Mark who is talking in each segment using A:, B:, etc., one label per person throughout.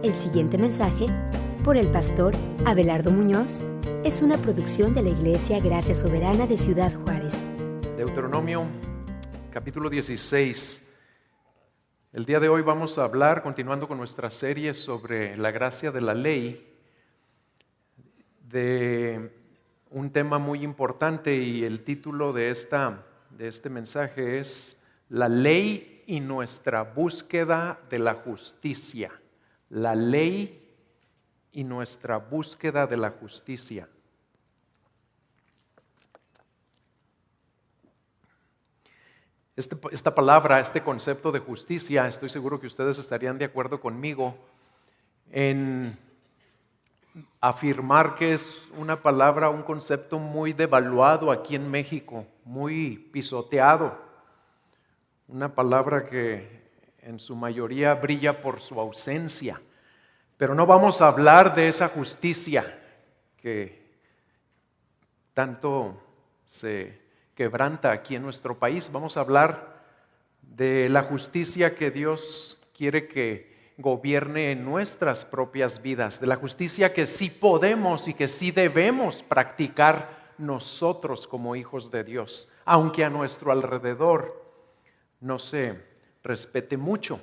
A: El siguiente mensaje, por el pastor Abelardo Muñoz, es una producción de la Iglesia Gracia Soberana de Ciudad Juárez.
B: Deuteronomio, capítulo 16. El día de hoy vamos a hablar, continuando con nuestra serie sobre la gracia de la ley, de un tema muy importante, y el título de este mensaje es La ley y nuestra búsqueda de la justicia. La ley y nuestra búsqueda de la justicia. Esta palabra, este concepto de justicia, estoy seguro que ustedes estarían de acuerdo conmigo en afirmar que es una palabra, un concepto muy devaluado aquí en México, muy pisoteado. Una palabra que en su mayoría brilla por su ausencia. Pero no vamos a hablar de esa justicia que tanto se quebranta aquí en nuestro país. Vamos a hablar de la justicia que Dios quiere que gobierne en nuestras propias vidas, de la justicia que sí podemos y que sí debemos practicar nosotros como hijos de Dios, aunque a nuestro alrededor no se respete mucho.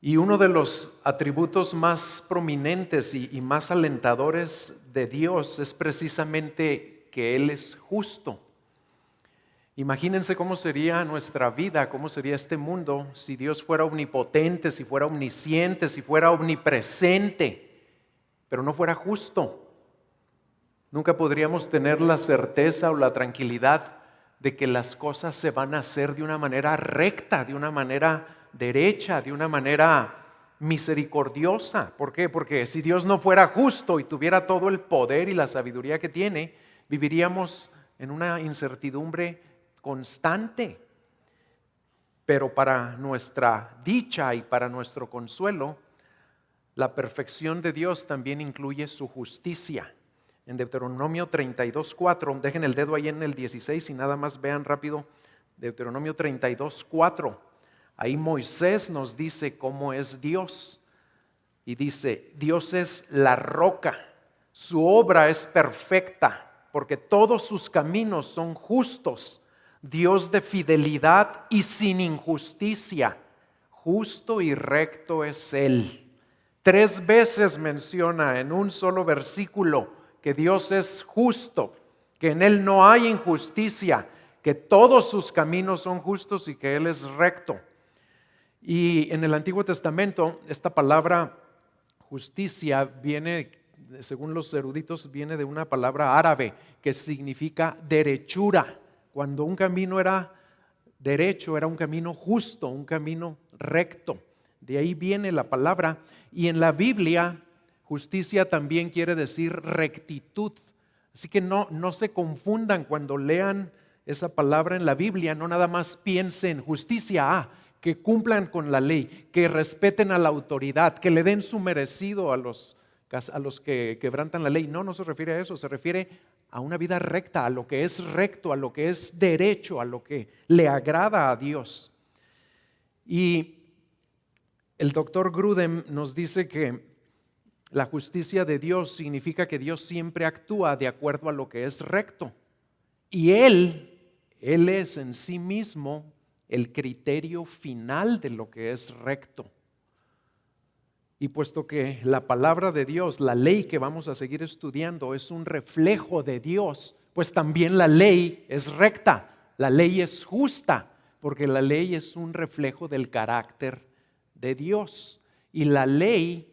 B: Y uno de los atributos más prominentes y más alentadores de Dios es precisamente que Él es justo. Imagínense cómo sería nuestra vida, cómo sería este mundo si Dios fuera omnipotente, si fuera omnisciente, si fuera omnipresente, pero no fuera justo. Nunca podríamos tener la certeza o la tranquilidad de que las cosas se van a hacer de una manera recta, de una manera derecha, de una manera misericordiosa. ¿Por qué? Porque si Dios no fuera justo y tuviera todo el poder y la sabiduría que tiene, viviríamos en una incertidumbre constante. Pero para nuestra dicha y para nuestro consuelo, la perfección de Dios también incluye su justicia. En Deuteronomio 32:4, dejen el dedo ahí en el 16 y nada más vean rápido Deuteronomio 32:4. Ahí Moisés nos dice cómo es Dios. Y dice, Dios es la roca, su obra es perfecta, porque todos sus caminos son justos. Dios de fidelidad y sin injusticia, justo y recto es Él. 3 veces menciona en un solo versículo que Dios es justo, que en Él no hay injusticia, que todos sus caminos son justos y que Él es recto. Y en el Antiguo Testamento esta palabra justicia viene, según los eruditos, viene de una palabra árabe que significa derechura. Cuando un camino era derecho, era un camino justo, un camino recto. De ahí viene la palabra. Y en la Biblia, justicia también quiere decir rectitud. Así que no se confundan cuando lean esa palabra en la Biblia. No nada más piensen justicia, que cumplan con la ley, que respeten a la autoridad, que le den su merecido a los que quebrantan la ley. No se refiere a eso, se refiere a una vida recta, a lo que es recto, a lo que es derecho, a lo que le agrada a Dios. Y el doctor Grudem nos dice que la justicia de Dios significa que Dios siempre actúa de acuerdo a lo que es recto. Y Él es en sí mismo el criterio final de lo que es recto. Y puesto que la palabra de Dios, la ley que vamos a seguir estudiando, es un reflejo de Dios, pues también la ley es recta, la ley es justa, porque la ley es un reflejo del carácter de Dios. Y la ley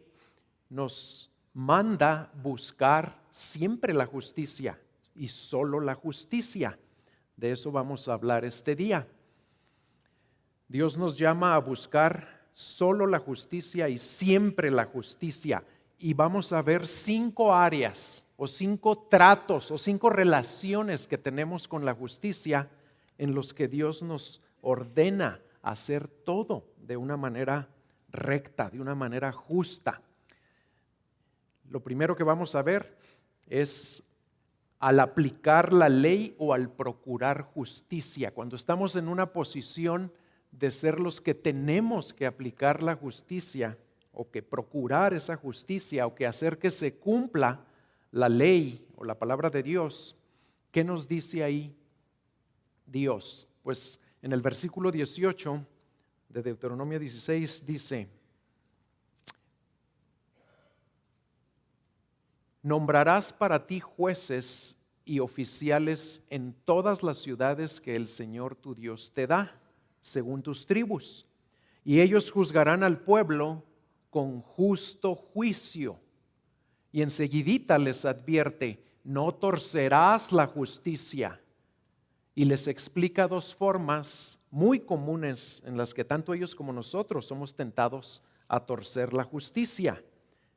B: nos manda buscar siempre la justicia y solo la justicia. De eso vamos a hablar este día. Dios nos llama a buscar solo la justicia y siempre la justicia. Y vamos a ver 5 áreas o 5 tratos o 5 relaciones que tenemos con la justicia en los que Dios nos ordena hacer todo de una manera recta, de una manera justa. Lo primero que vamos a ver es al aplicar la ley o al procurar justicia. Cuando estamos en una posición de ser los que tenemos que aplicar la justicia, o que procurar esa justicia o que hacer que se cumpla la ley o la palabra de Dios, ¿qué nos dice ahí Dios? Pues en el versículo 18 de Deuteronomio 16 dice: nombrarás para ti jueces y oficiales en todas las ciudades que el Señor tu Dios te da, según tus tribus, y ellos juzgarán al pueblo con justo juicio. Y enseguidita les advierte: no torcerás la justicia. Y les explica dos formas muy comunes en las que tanto ellos como nosotros somos tentados a torcer la justicia.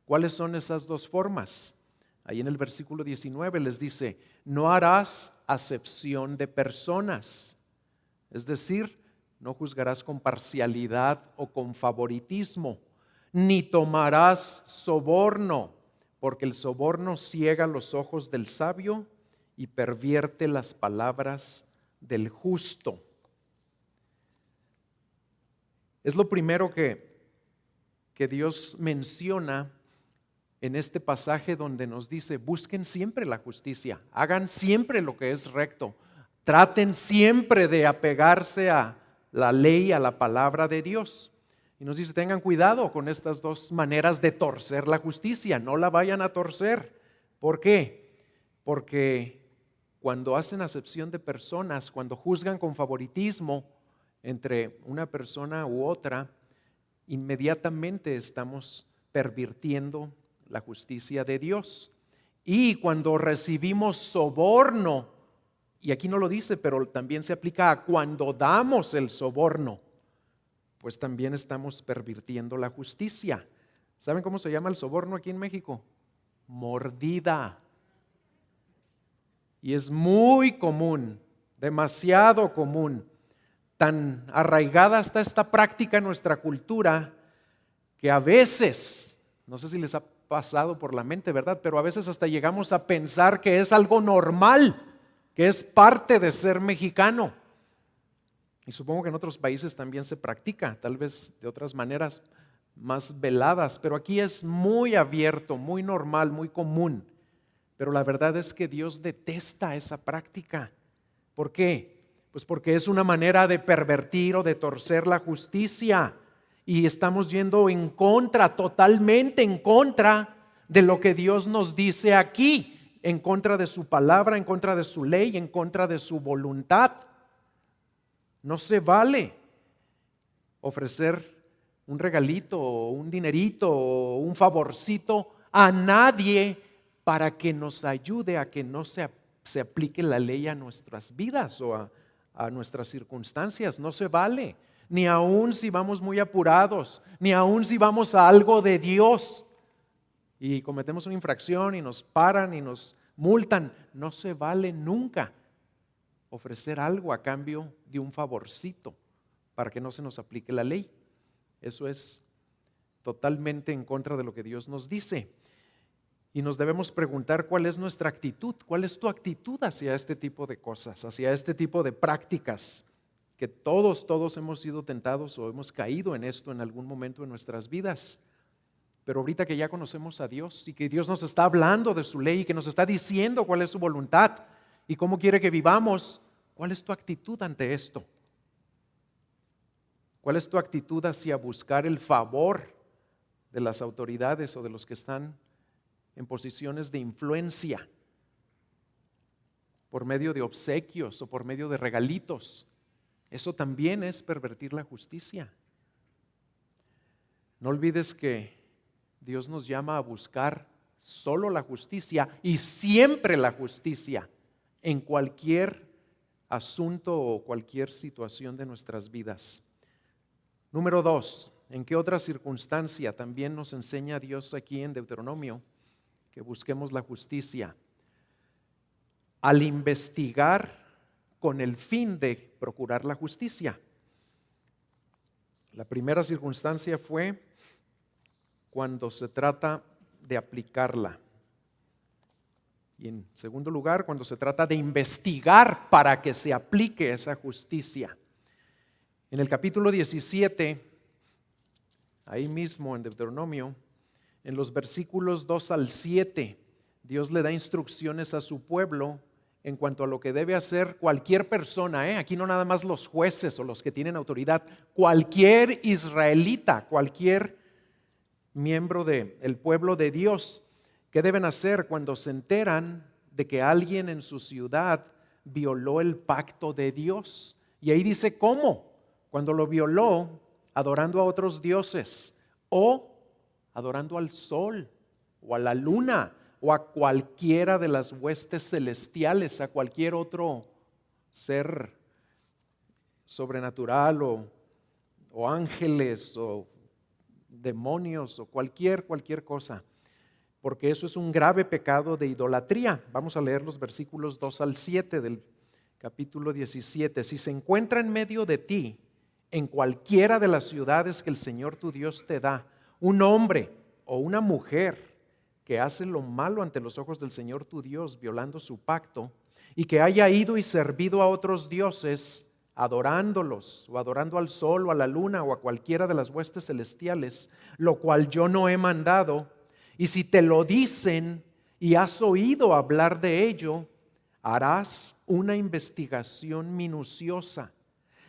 B: ¿Cuáles son esas dos formas? Ahí en el versículo 19 les dice: no harás acepción de personas. Es decir, no juzgarás con parcialidad o con favoritismo, ni tomarás soborno, porque el soborno ciega los ojos del sabio y pervierte las palabras del justo. Es lo primero que Dios menciona en este pasaje, donde nos dice: busquen siempre la justicia, hagan siempre lo que es recto, traten siempre de apegarse a la ley, a la palabra de Dios. Y nos dice: tengan cuidado con estas dos maneras de torcer la justicia, no la vayan a torcer. ¿Por qué? Porque cuando hacen acepción de personas, cuando juzgan con favoritismo entre una persona u otra, inmediatamente estamos pervirtiendo la justicia de Dios. Y cuando recibimos soborno, y aquí no lo dice, pero también se aplica a cuando damos el soborno, pues también estamos pervirtiendo la justicia. ¿Saben cómo se llama el soborno aquí en México? Mordida. Y es muy común, demasiado común. Tan arraigada está esta práctica en nuestra cultura que a veces, no sé si les ha pasado por la mente, ¿verdad? Pero a veces hasta llegamos a pensar que es algo normal, que es parte de ser mexicano. Y supongo que en otros países también se practica, tal vez de otras maneras más veladas, pero aquí es muy abierto, muy normal, muy común. Pero la verdad es que Dios detesta esa práctica. ¿Por qué? Pues porque es una manera de pervertir o de torcer la justicia. Y estamos yendo en contra, totalmente en contra de lo que Dios nos dice aquí, en contra de su palabra, en contra de su ley, en contra de su voluntad. No se vale ofrecer un regalito o un dinerito o un favorcito a nadie para que nos ayude a que no se aplique la ley a nuestras vidas o a nuestras circunstancias. No se vale, ni aun si vamos muy apurados, ni aun si vamos a algo de Dios y cometemos una infracción y nos paran y nos multan. No se vale nunca ofrecer algo a cambio de un favorcito para que no se nos aplique la ley. Eso es totalmente en contra de lo que Dios nos dice. Y nos debemos preguntar cuál es nuestra actitud, cuál es tu actitud hacia este tipo de cosas, hacia este tipo de prácticas, que todos hemos sido tentados o hemos caído en esto en algún momento de nuestras vidas. Pero ahorita que ya conocemos a Dios y que Dios nos está hablando de su ley y que nos está diciendo cuál es su voluntad y cómo quiere que vivamos, ¿cuál es tu actitud ante esto? ¿Cuál es tu actitud hacia buscar el favor de las autoridades o de los que están en posiciones de influencia por medio de obsequios o por medio de regalitos? Eso también es pervertir la justicia. No olvides que Dios nos llama a buscar solo la justicia y siempre la justicia en cualquier asunto o cualquier situación de nuestras vidas. Número 2, ¿en qué otra circunstancia también nos enseña Dios aquí en Deuteronomio que busquemos la justicia? Al investigar con el fin de procurar la justicia. La primera circunstancia fue cuando se trata de aplicarla. Y en segundo lugar, cuando se trata de investigar para que se aplique esa justicia. En el capítulo 17 ahí mismo en Deuteronomio, en los versículos 2 al 7, Dios le da instrucciones a su pueblo en cuanto a lo que debe hacer cualquier persona, aquí no nada más los jueces o los que tienen autoridad, cualquier israelita, cualquier miembro del pueblo de Dios. ¿Qué deben hacer cuando se enteran de que alguien en su ciudad violó el pacto de Dios? Y ahí dice cómo, cuando lo violó adorando a otros dioses o adorando al sol o a la luna o a cualquiera de las huestes celestiales, a cualquier otro ser sobrenatural o ángeles o demonios o cualquier cosa, porque eso es un grave pecado de idolatría. Vamos a leer los versículos 2 al 7 del capítulo 17. Si se encuentra en medio de ti, en cualquiera de las ciudades que el Señor tu Dios te da, un hombre o una mujer que hace lo malo ante los ojos del Señor tu Dios, violando su pacto, y que haya ido y servido a otros dioses, adorándolos, o adorando al sol, o a la luna, o a cualquiera de las huestes celestiales, lo cual yo no he mandado, y si te lo dicen y has oído hablar de ello, harás una investigación minuciosa.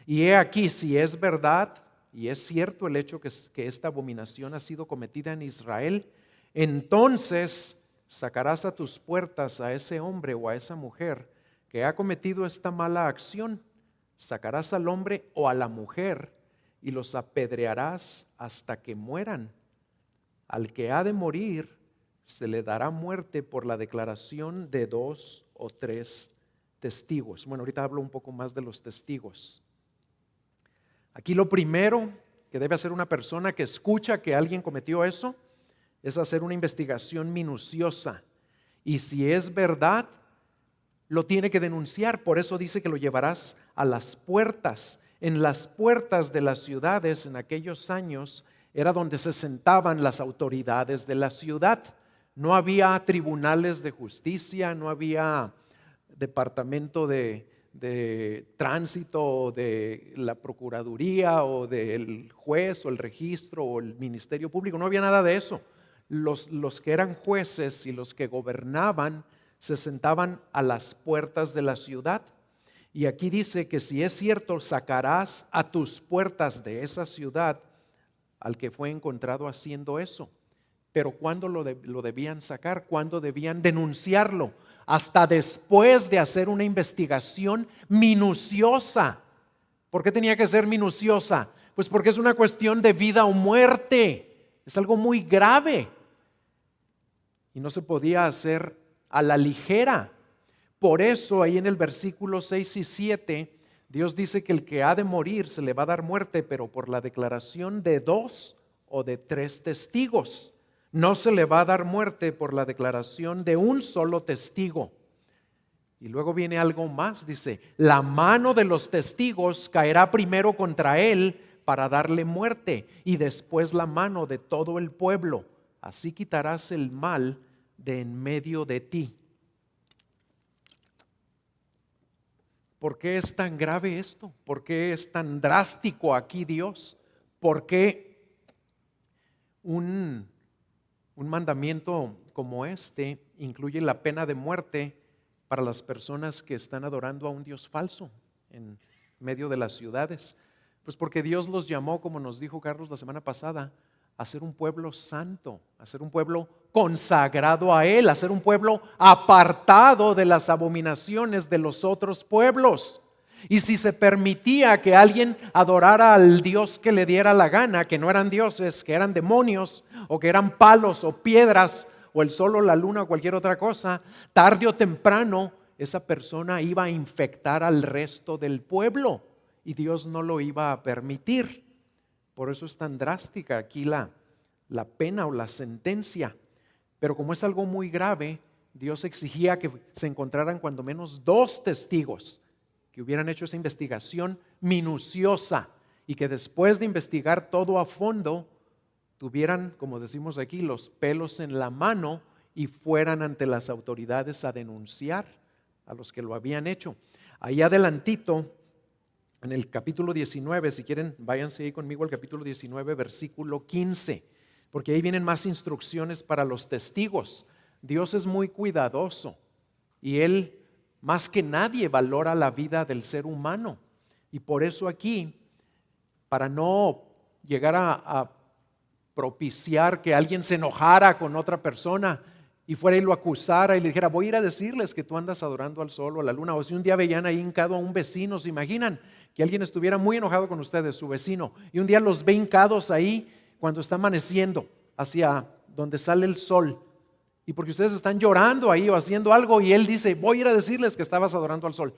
B: Y he aquí, si es verdad, y es cierto el hecho que esta abominación ha sido cometida en Israel, entonces sacarás a tus puertas a ese hombre o a esa mujer que ha cometido esta mala acción. Sacarás al hombre o a la mujer y los apedrearás hasta que mueran. Al que ha de morir se le dará muerte por la declaración de 2 o 3 testigos. Bueno, ahorita hablo un poco más de los testigos. Aquí lo primero que debe hacer una persona que escucha que alguien cometió eso es hacer una investigación minuciosa. Y si es verdad, lo tiene que denunciar. Por eso dice que lo llevarás a las puertas. En las puertas de las ciudades en aquellos años era donde se sentaban las autoridades de la ciudad. No había tribunales de justicia, no había departamento de tránsito o de la procuraduría o del juez o el registro o el ministerio público. No había nada de eso. Los que eran jueces y los que gobernaban se sentaban a las puertas de la ciudad. Y aquí dice que si es cierto, sacarás a tus puertas de esa ciudad al que fue encontrado haciendo eso. Pero ¿cuándo lo debían sacar? ¿Cuándo debían denunciarlo? Hasta después de hacer una investigación minuciosa. ¿Por qué tenía que ser minuciosa? Pues porque es una cuestión de vida o muerte. Es algo muy grave. Y no se podía hacer a la ligera. Por eso ahí en el versículo 6 y 7, Dios dice que el que ha de morir se le va a dar muerte, pero por la declaración de 2 o de 3 testigos. No se le va a dar muerte por la declaración de un solo testigo. Y luego viene algo más, dice, la mano de los testigos caerá primero contra él para darle muerte y después la mano de todo el pueblo. Así quitarás el mal de en medio de ti. ¿Por qué es tan grave esto? ¿Por qué es tan drástico aquí Dios? ¿Por qué un mandamiento como este incluye la pena de muerte para las personas que están adorando a un Dios falso en medio de las ciudades? Pues porque Dios los llamó, como nos dijo Carlos la semana pasada, a ser un pueblo santo, a ser un pueblo consagrado a Él, a ser un pueblo apartado de las abominaciones de los otros pueblos. Y si se permitía que alguien adorara al Dios que le diera la gana, que no eran dioses, que eran demonios, o que eran palos o piedras, o el sol o la luna o cualquier otra cosa, tarde o temprano esa persona iba a infectar al resto del pueblo y Dios no lo iba a permitir. Por eso es tan drástica aquí la pena o la sentencia. Pero como es algo muy grave, Dios exigía que se encontraran cuando menos 2 testigos que hubieran hecho esa investigación minuciosa y que después de investigar todo a fondo tuvieran, como decimos aquí, los pelos en la mano y fueran ante las autoridades a denunciar a los que lo habían hecho. Ahí adelantito, en el capítulo 19, si quieren, váyanse ahí conmigo al capítulo 19, versículo 15, porque ahí vienen más instrucciones para los testigos. Dios es muy cuidadoso y Él más que nadie valora la vida del ser humano. Y por eso aquí, para no llegar a propiciar que alguien se enojara con otra persona y fuera y lo acusara y le dijera, voy a ir a decirles que tú andas adorando al sol o a la luna, o si un día veían ahí hincado a un vecino, ¿se imaginan? Que alguien estuviera muy enojado con ustedes, su vecino, y un día los ve hincados ahí cuando está amaneciendo hacia donde sale el sol, y porque ustedes están llorando ahí o haciendo algo y él dice, voy a ir a decirles que estabas adorando al sol.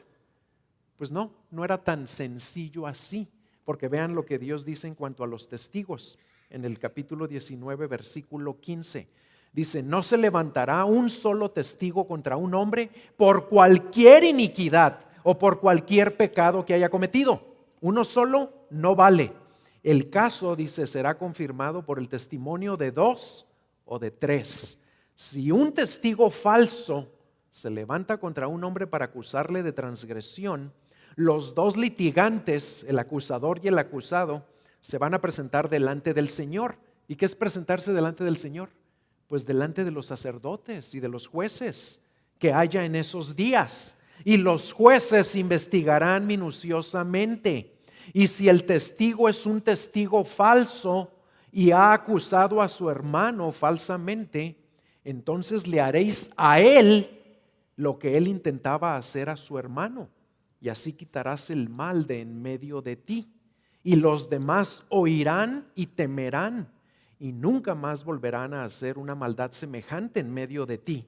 B: Pues no era tan sencillo así, porque vean lo que Dios dice en cuanto a los testigos. En el capítulo 19, versículo 15, dice, no se levantará un solo testigo contra un hombre por cualquier iniquidad o por cualquier pecado que haya cometido. Uno solo no vale. El caso, dice, será confirmado por el testimonio de 2 o de 3. Si un testigo falso se levanta contra un hombre para acusarle de transgresión, los 2 litigantes, el acusador y el acusado, se van a presentar delante del Señor. ¿Y qué es presentarse delante del Señor? Pues delante de los sacerdotes y de los jueces que haya en esos días. Y los jueces investigarán minuciosamente. Y si el testigo es un testigo falso y ha acusado a su hermano falsamente, entonces le haréis a él lo que él intentaba hacer a su hermano, y así quitarás el mal de en medio de ti. Y los demás oirán y temerán, y nunca más volverán a hacer una maldad semejante en medio de ti.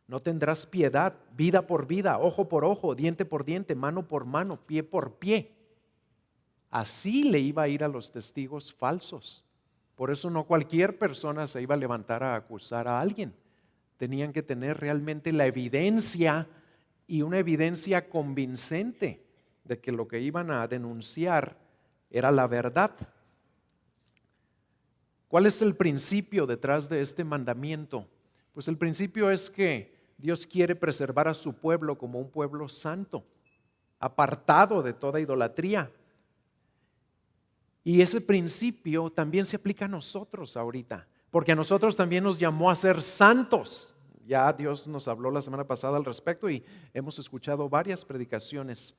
B: No tendrás piedad, vida por vida, ojo por ojo, diente por diente, mano por mano, pie por pie. Así le iba a ir a los testigos falsos. Por eso no cualquier persona se iba a levantar a acusar a alguien. Tenían que tener realmente la evidencia, y una evidencia convincente de que lo que iban a denunciar era la verdad. ¿Cuál es el principio detrás de este mandamiento? Pues el principio es que Dios quiere preservar a su pueblo como un pueblo santo, apartado de toda idolatría. Y ese principio también se aplica a nosotros ahorita, porque a nosotros también nos llamó a ser santos. Ya Dios nos habló la semana pasada al respecto y hemos escuchado varias predicaciones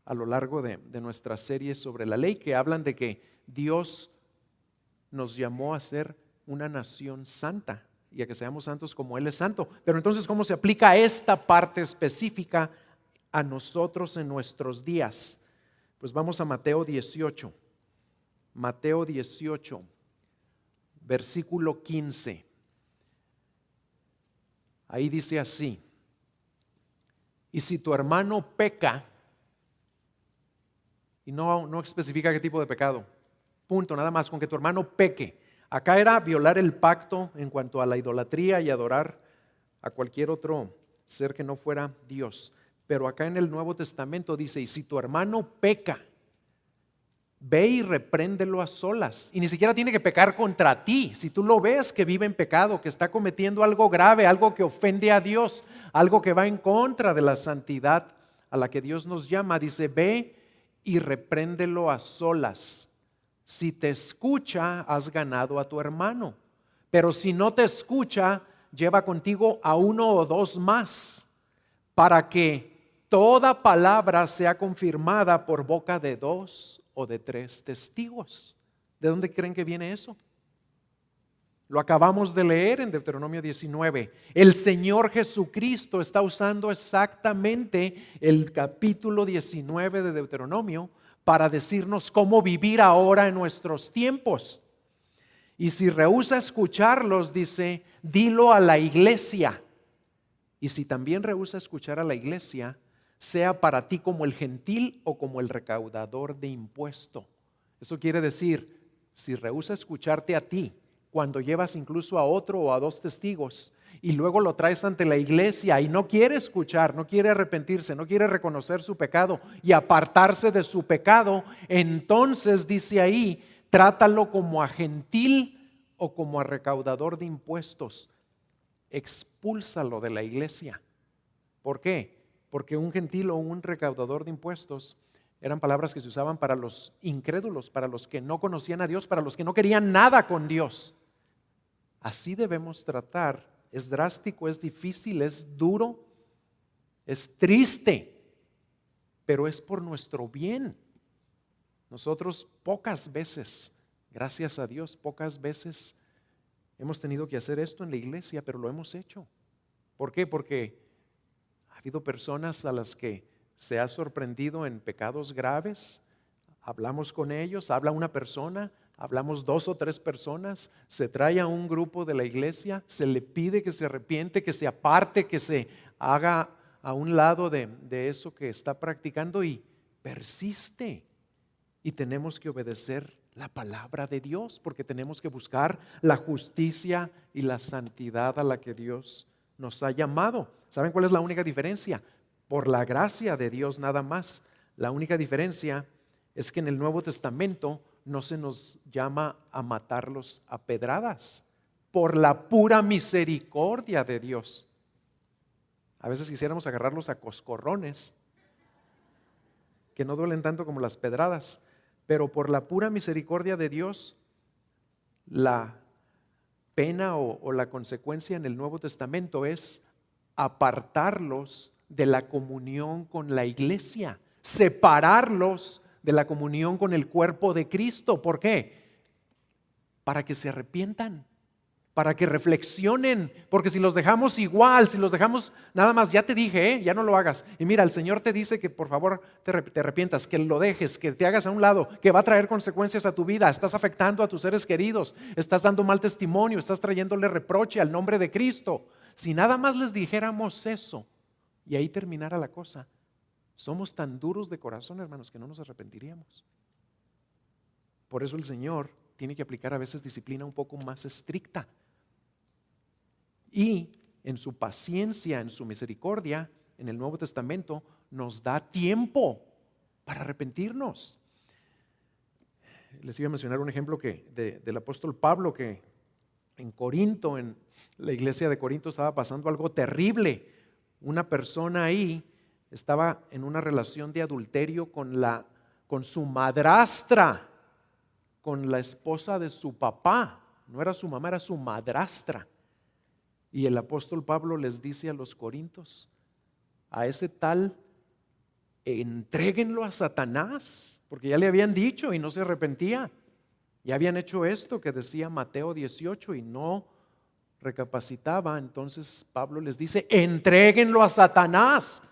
B: a lo largo de nuestra serie sobre la ley que hablan de que Dios nos llamó a ser una nación santa y a que seamos santos como Él es santo. Pero entonces, ¿cómo se aplica esta parte específica a nosotros en nuestros días? Pues vamos a Mateo 18. Mateo 18, versículo 15. Ahí dice así: y si tu hermano peca, y no especifica qué tipo de pecado, punto, nada más con que tu hermano peque. Acá era violar el pacto en cuanto a la idolatría y adorar a cualquier otro ser que no fuera Dios. Pero acá en el Nuevo Testamento dice, y si tu hermano peca, ve y repréndelo a solas. Y ni siquiera tiene que pecar contra ti. Si tú lo ves que vive en pecado, que está cometiendo algo grave, algo que ofende a Dios, algo que va en contra de la santidad a la que Dios nos llama, dice, ve y repréndelo a solas. Si te escucha, has ganado a tu hermano. Pero si no te escucha, lleva contigo a 1 o 2 más, para que toda palabra sea confirmada por boca de 2 o de 3 testigos. ¿De dónde creen que viene eso? Lo acabamos de leer en Deuteronomio 19. El Señor Jesucristo está usando exactamente el capítulo 19 de Deuteronomio para decirnos cómo vivir ahora en nuestros tiempos. Y si rehúsa escucharlos, dice, dilo a la iglesia. Y si también rehúsa escuchar a la iglesia, sea para ti como el gentil o como el recaudador de impuesto. Eso quiere decir, si rehúsa escucharte a ti, cuando llevas incluso a otro o a 2 testigos, y luego lo traes ante la iglesia y no quiere escuchar, no quiere arrepentirse, no quiere reconocer su pecado y apartarse de su pecado, entonces dice ahí, trátalo como a gentil o como a recaudador de impuestos. Expúlsalo de la iglesia. ¿Por qué? Porque un gentil o un recaudador de impuestos eran palabras que se usaban para los incrédulos, para los que no conocían a Dios, para los que no querían nada con Dios. Así debemos tratar. Es drástico, es difícil, es duro, es triste, pero es por nuestro bien. Nosotros pocas veces, gracias a Dios, pocas veces hemos tenido que hacer esto en la iglesia, pero lo hemos hecho. ¿Por qué? Porque ha habido personas a las que se ha sorprendido en pecados graves. Hablamos con ellos, habla una persona, hablamos 2 o 3 personas, se trae a un grupo de la iglesia, se le pide que se arrepiente, que se aparte, que se haga a un lado de eso que está practicando y persiste. Y tenemos que obedecer la palabra de Dios porque tenemos que buscar la justicia y la santidad a la que Dios nos ha llamado. ¿Saben cuál es la única diferencia? Por la gracia de Dios nada más. La única diferencia es que en el Nuevo Testamento no se nos llama a matarlos a pedradas, por la pura misericordia de Dios. A veces quisiéramos agarrarlos a coscorrones, que no duelen tanto como las pedradas, pero por la pura misericordia de Dios, la pena o la consecuencia en el Nuevo Testamento es apartarlos de la comunión con la iglesia, separarlos de la comunión con el cuerpo de Cristo. ¿Por qué? Para que se arrepientan, para que reflexionen, porque si los dejamos igual, si los dejamos nada más, ya te dije, ya no lo hagas. Y mira, el Señor te dice que por favor te arrepientas, que lo dejes, que te hagas a un lado, que va a traer consecuencias a tu vida. Estás afectando a tus seres queridos, estás dando mal testimonio, estás trayéndole reproche al nombre de Cristo. Si nada más les dijéramos eso y ahí terminara la cosa, somos tan duros de corazón, hermanos, que no nos arrepentiríamos. Por eso el Señor tiene que aplicar a veces disciplina un poco más estricta. Y en su paciencia, en su misericordia, en el Nuevo Testamento, nos da tiempo para arrepentirnos. Les iba a mencionar un ejemplo del apóstol Pablo, que en Corinto, en la iglesia de Corinto, estaba pasando algo terrible. Una persona ahí estaba en una relación de adulterio con su madrastra, con la esposa de su papá. No era su mamá, era su madrastra. Y el apóstol Pablo les dice a los corintios, a ese tal, entréguenlo a Satanás, porque ya le habían dicho y no se arrepentía. Ya habían hecho esto que decía Mateo 18 y no recapacitaba. Entonces Pablo les dice, entréguenlo a Satanás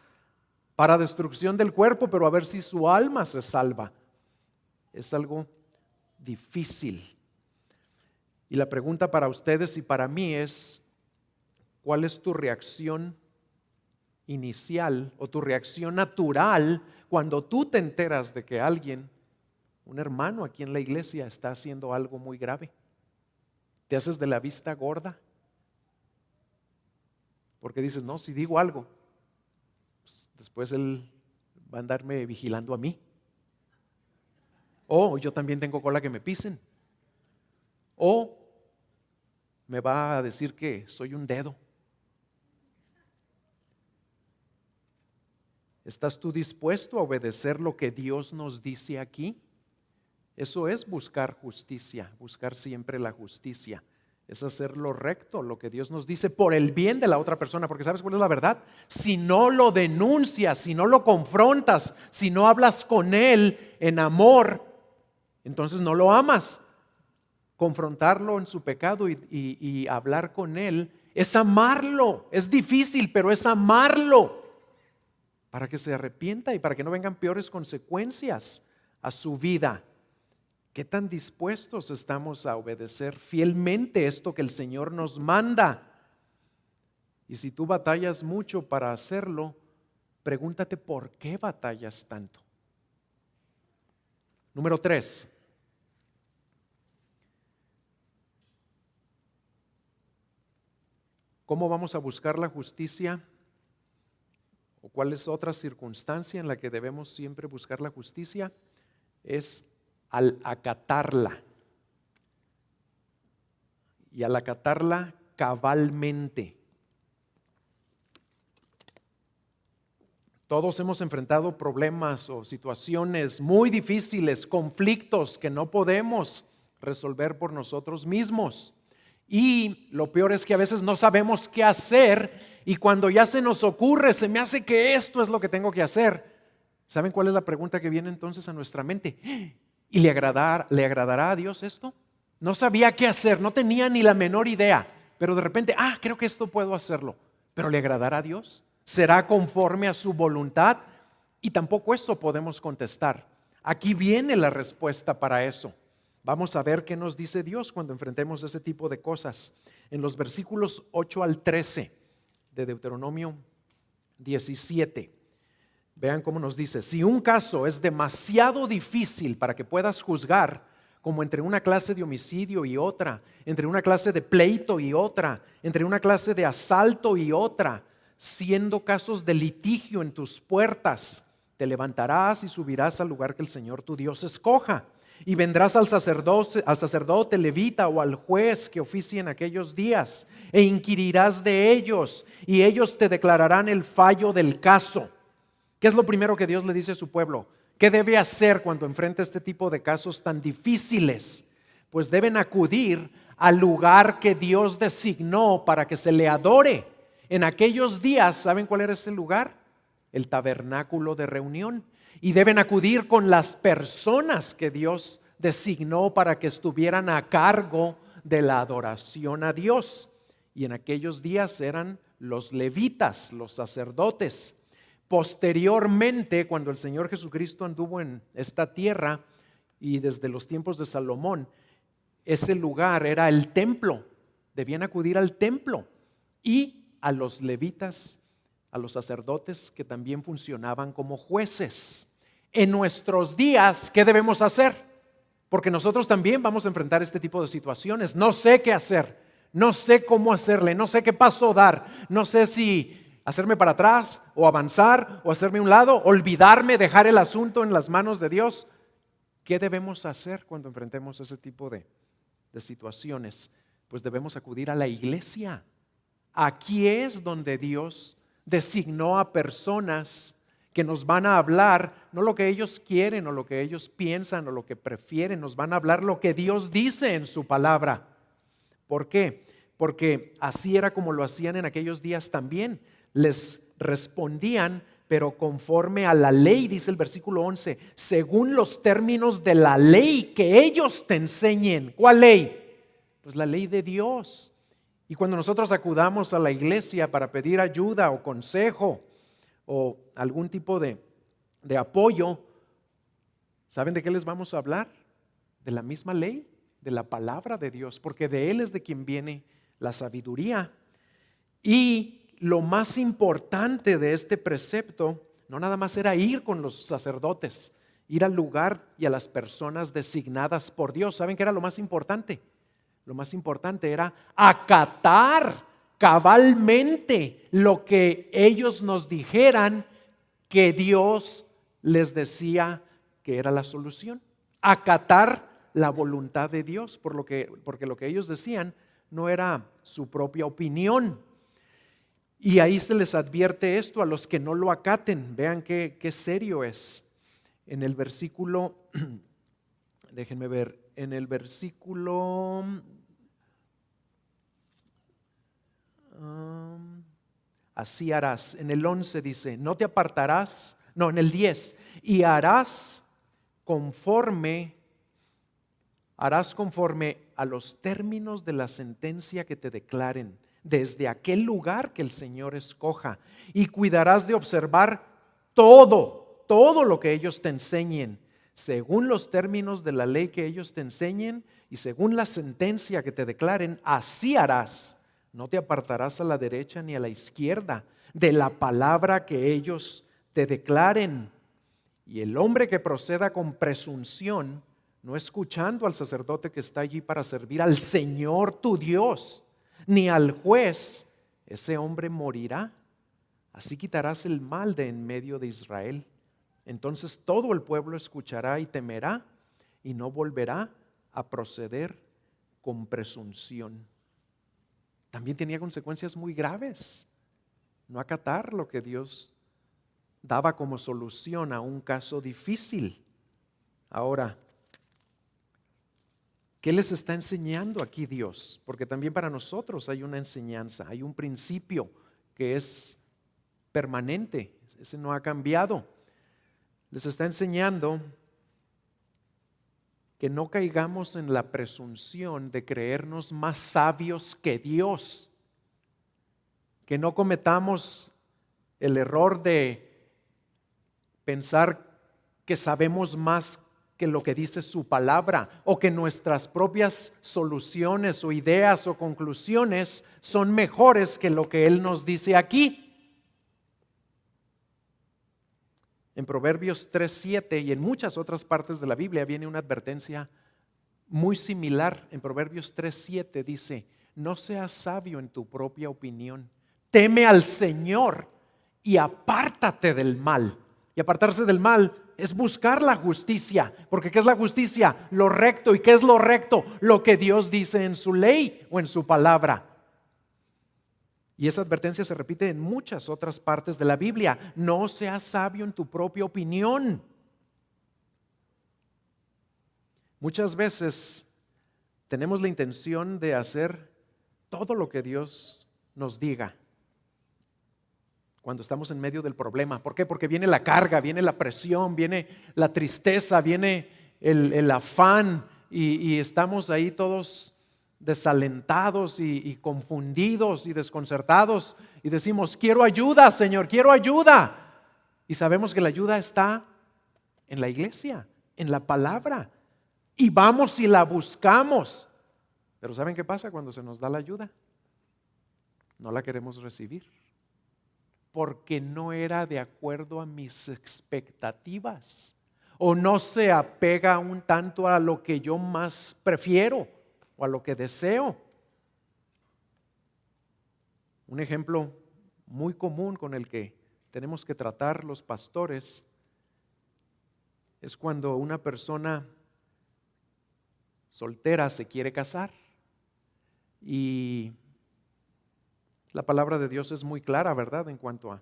B: para destrucción del cuerpo, pero a ver si su alma se salva. Es algo difícil. Y la pregunta para ustedes y para mí es, ¿cuál es tu reacción inicial o tu reacción natural cuando tú te enteras de que alguien, un hermano aquí en la iglesia, está haciendo algo muy grave? ¿Te haces de la vista gorda? Porque dices, no, si digo algo, pues después él va a andarme vigilando a mí. O yo también tengo cola que me pisen. O me va a decir que soy un dedo. ¿Estás tú dispuesto a obedecer lo que Dios nos dice aquí? Eso es buscar justicia, buscar siempre la justicia. Es hacer lo recto, lo que Dios nos dice por el bien de la otra persona. Porque ¿sabes cuál es la verdad? Si no lo denuncias, si no lo confrontas, si no hablas con él en amor, entonces no lo amas. Confrontarlo en su pecado y hablar con él es amarlo. Es difícil, pero es amarlo, para que se arrepienta y para que no vengan peores consecuencias a su vida. ¿Qué tan dispuestos estamos a obedecer fielmente esto que el Señor nos manda? Y si tú batallas mucho para hacerlo, pregúntate por qué batallas tanto. Número 3. ¿Cómo vamos a buscar la justicia? ¿O cuál es otra circunstancia en la que debemos siempre buscar la justicia? Es al acatarla. Y al acatarla cabalmente. Todos hemos enfrentado problemas o situaciones muy difíciles, conflictos que no podemos resolver por nosotros mismos. Y lo peor es que a veces no sabemos qué hacer y cuando ya se nos ocurre, se me hace que esto es lo que tengo que hacer. ¿Saben cuál es la pregunta que viene entonces a nuestra mente? ¿Y le agradará a Dios esto? No sabía qué hacer, no tenía ni la menor idea, pero de repente, creo que esto puedo hacerlo. ¿Pero le agradará a Dios? ¿Será conforme a su voluntad? Y tampoco eso podemos contestar. Aquí viene la respuesta para eso. Vamos a ver qué nos dice Dios cuando enfrentemos ese tipo de cosas. En los versículos 8 al 13 de Deuteronomio 17. Vean cómo nos dice: si un caso es demasiado difícil para que puedas juzgar, como entre una clase de homicidio y otra, entre una clase de pleito y otra, entre una clase de asalto y otra, siendo casos de litigio en tus puertas, te levantarás y subirás al lugar que el Señor tu Dios escoja, y vendrás al sacerdote levita o al juez que oficie en aquellos días, e inquirirás de ellos, y ellos te declararán el fallo del caso. ¿Qué es lo primero que Dios le dice a su pueblo? ¿Qué debe hacer cuando enfrenta este tipo de casos tan difíciles? Pues deben acudir al lugar que Dios designó para que se le adore. En aquellos días, ¿saben cuál era ese lugar? El tabernáculo de reunión. Y deben acudir con las personas que Dios designó para que estuvieran a cargo de la adoración a Dios. Y en aquellos días eran los levitas, los sacerdotes. Posteriormente, cuando el Señor Jesucristo anduvo en esta tierra y desde los tiempos de Salomón, ese lugar era el templo. Debían acudir al templo y a los levitas, a los sacerdotes que también funcionaban como jueces. En nuestros días, ¿qué debemos hacer? Porque nosotros también vamos a enfrentar este tipo de situaciones. No sé qué hacer, no sé cómo hacerle, no sé qué paso dar, no sé si hacerme para atrás o avanzar o hacerme a un lado, olvidarme, dejar el asunto en las manos de Dios. ¿Qué debemos hacer cuando enfrentemos ese tipo de situaciones? Pues debemos acudir a la iglesia. Aquí es donde Dios designó a personas que nos van a hablar, no lo que ellos quieren o lo que ellos piensan o lo que prefieren, nos van a hablar lo que Dios dice en su palabra. ¿Por qué? Porque así era como lo hacían en aquellos días también. Les respondían, pero conforme a la ley, dice el versículo 11, según los términos de la ley que ellos te enseñen. ¿Cuál ley? Pues la ley de Dios. Y cuando nosotros acudamos a la iglesia para pedir ayuda o consejo o algún tipo de apoyo, ¿saben de qué les vamos a hablar? De la misma ley, de la palabra de Dios, porque de Él es de quien viene la sabiduría. Y lo más importante de este precepto no nada más era ir con los sacerdotes, ir al lugar y a las personas designadas por Dios. ¿Saben qué era lo más importante? Lo más importante era acatar cabalmente lo que ellos nos dijeran que Dios les decía que era la solución. Acatar la voluntad de Dios, porque lo que ellos decían no era su propia opinión. Y ahí se les advierte esto a los que no lo acaten. Vean qué serio es. En el versículo, déjenme ver, en el versículo así harás. En el 11 dice, no te apartarás, no, en el 10, y harás conforme a los términos de la sentencia que te declaren desde aquel lugar que el Señor escoja, y cuidarás de observar todo lo que ellos te enseñen, según los términos de la ley que ellos te enseñen y según la sentencia que te declaren, así harás. No te apartarás a la derecha ni a la izquierda de la palabra que ellos te declaren. Y el hombre que proceda con presunción, no escuchando al sacerdote que está allí para servir al Señor tu Dios, ni al juez, ese hombre morirá. Así quitarás el mal de en medio de Israel. Entonces todo el pueblo escuchará y temerá y no volverá a proceder con presunción. También tenía consecuencias muy graves no acatar lo que Dios daba como solución a un caso difícil. Ahora, ¿qué les está enseñando aquí Dios? Porque también para nosotros hay una enseñanza, hay un principio que es permanente, ese no ha cambiado. Les está enseñando que no caigamos en la presunción de creernos más sabios que Dios, que no cometamos el error de pensar que sabemos más que lo que dice su palabra, o que nuestras propias soluciones o ideas o conclusiones son mejores que lo que Él nos dice aquí. En Proverbios 3:7 y en muchas otras partes de la Biblia viene una advertencia muy similar. En Proverbios 3:7 dice: no seas sabio en tu propia opinión, teme al Señor y apártate del mal. Y apartarse del mal es buscar la justicia, porque ¿qué es la justicia? Lo recto. ¿Y qué es lo recto? Lo que Dios dice en su ley o en su palabra. Y esa advertencia se repite en muchas otras partes de la Biblia. No seas sabio en tu propia opinión. Muchas veces tenemos la intención de hacer todo lo que Dios nos diga cuando estamos en medio del problema. ¿Por qué? Porque viene la carga, viene la presión, viene la tristeza, viene el afán y estamos ahí todos desalentados y confundidos y desconcertados y decimos: quiero ayuda, Señor, quiero ayuda. Y sabemos que la ayuda está en la iglesia, en la palabra, y vamos y la buscamos. Pero ¿saben qué pasa cuando se nos da la ayuda? No la queremos recibir, porque no era de acuerdo a mis expectativas, o no se apega un tanto a lo que yo más prefiero o a lo que deseo. Un ejemplo muy común con el que tenemos que tratar los pastores es cuando una persona soltera se quiere casar, y la palabra de Dios es muy clara, ¿verdad?, en cuanto a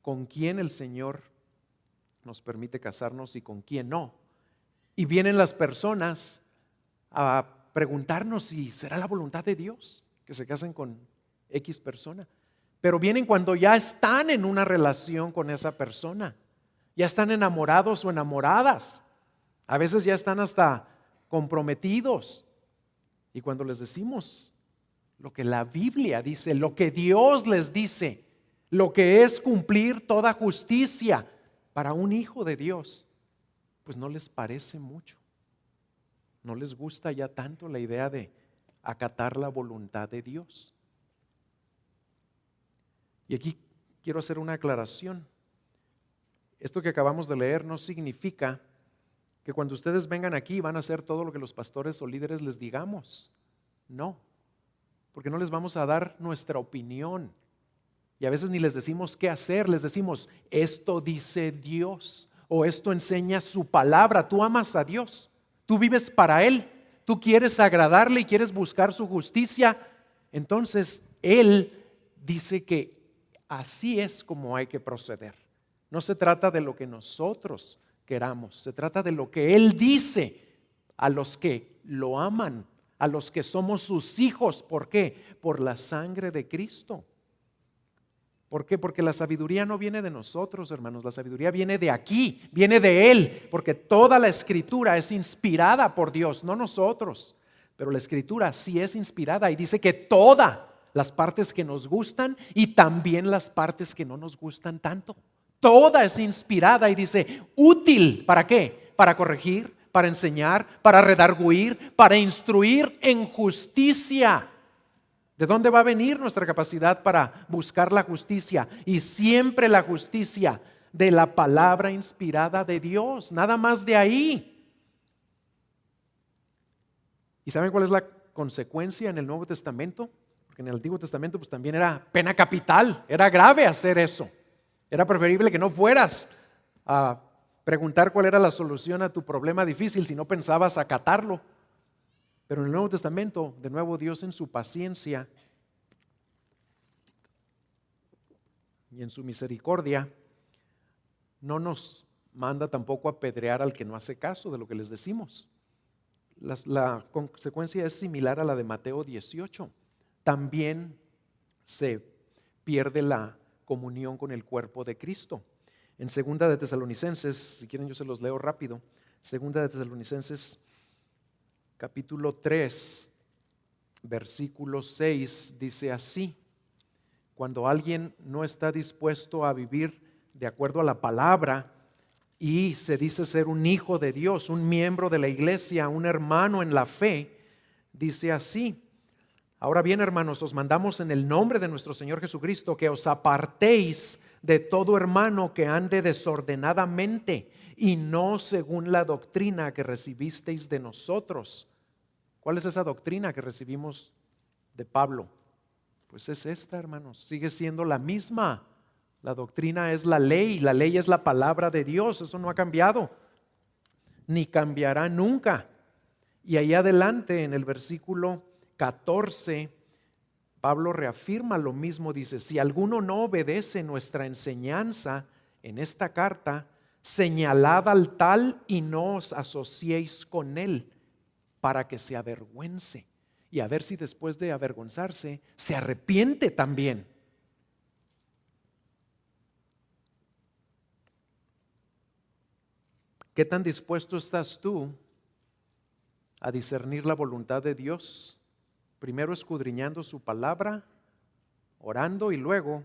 B: con quién el Señor nos permite casarnos y con quién no. Y vienen las personas a preguntarnos si será la voluntad de Dios que se casen con X persona. Pero vienen cuando ya están en una relación con esa persona, ya están enamorados o enamoradas, a veces ya están hasta comprometidos. Y cuando les decimos lo que la Biblia dice, lo que Dios les dice, lo que es cumplir toda justicia para un hijo de Dios, pues no les parece mucho. No les gusta ya tanto la idea de acatar la voluntad de Dios. Y aquí quiero hacer una aclaración. Esto que acabamos de leer no significa que cuando ustedes vengan aquí van a hacer todo lo que los pastores o líderes les digamos. No, porque no les vamos a dar nuestra opinión. Y a veces ni les decimos qué hacer, les decimos: esto dice Dios, o esto enseña su palabra. Tú amas a Dios, tú vives para Él, tú quieres agradarle y quieres buscar su justicia. Entonces Él dice que así es como hay que proceder. No se trata de lo que nosotros queramos, se trata de lo que Él dice a los que lo aman, a los que somos sus hijos. ¿Por qué? Por la sangre de Cristo. ¿Por qué? Porque la sabiduría no viene de nosotros, hermanos, la sabiduría viene de aquí, viene de Él, porque toda la Escritura es inspirada por Dios, no nosotros. Pero la Escritura sí es inspirada y dice que todas las partes que nos gustan y también las partes que no nos gustan tanto, toda es inspirada y dice útil. ¿Para qué? Para corregir, para enseñar, para redarguir, para instruir en justicia. ¿De dónde va a venir nuestra capacidad para buscar la justicia? Y siempre la justicia de la palabra inspirada de Dios, nada más de ahí. ¿Y saben cuál es la consecuencia en el Nuevo Testamento? Porque en el Antiguo Testamento pues también era pena capital, era grave hacer eso. Era preferible que no fueras a preguntar cuál era la solución a tu problema difícil si no pensabas acatarlo. Pero en el Nuevo Testamento, de nuevo, Dios en su paciencia y en su misericordia no nos manda tampoco a apedrear al que no hace caso de lo que les decimos. La consecuencia es similar a la de Mateo 18. También se pierde la comunión con el cuerpo de Cristo. En 2 de Tesalonicenses, si quieren yo se los leo rápido. 2 de Tesalonicenses capítulo 3, versículo 6 dice así: cuando alguien no está dispuesto a vivir de acuerdo a la palabra y se dice ser un hijo de Dios, un miembro de la iglesia, un hermano en la fe, dice así: ahora bien, hermanos, os mandamos en el nombre de nuestro Señor Jesucristo que os apartéis de todo hermano que ande desordenadamente y no según la doctrina que recibisteis de nosotros. ¿Cuál es esa doctrina que recibimos de Pablo? Pues es esta, hermanos, sigue siendo la misma. La doctrina es la ley es la palabra de Dios, eso no ha cambiado, ni cambiará nunca. Y ahí adelante en el versículo 14, Pablo reafirma lo mismo, dice: si alguno no obedece nuestra enseñanza en esta carta, señalad al tal y no os asociéis con él, para que se avergüence, y a ver si después de avergonzarse se arrepiente también. ¿Qué tan dispuesto estás tú a discernir la voluntad de Dios? Primero escudriñando su palabra, orando, y luego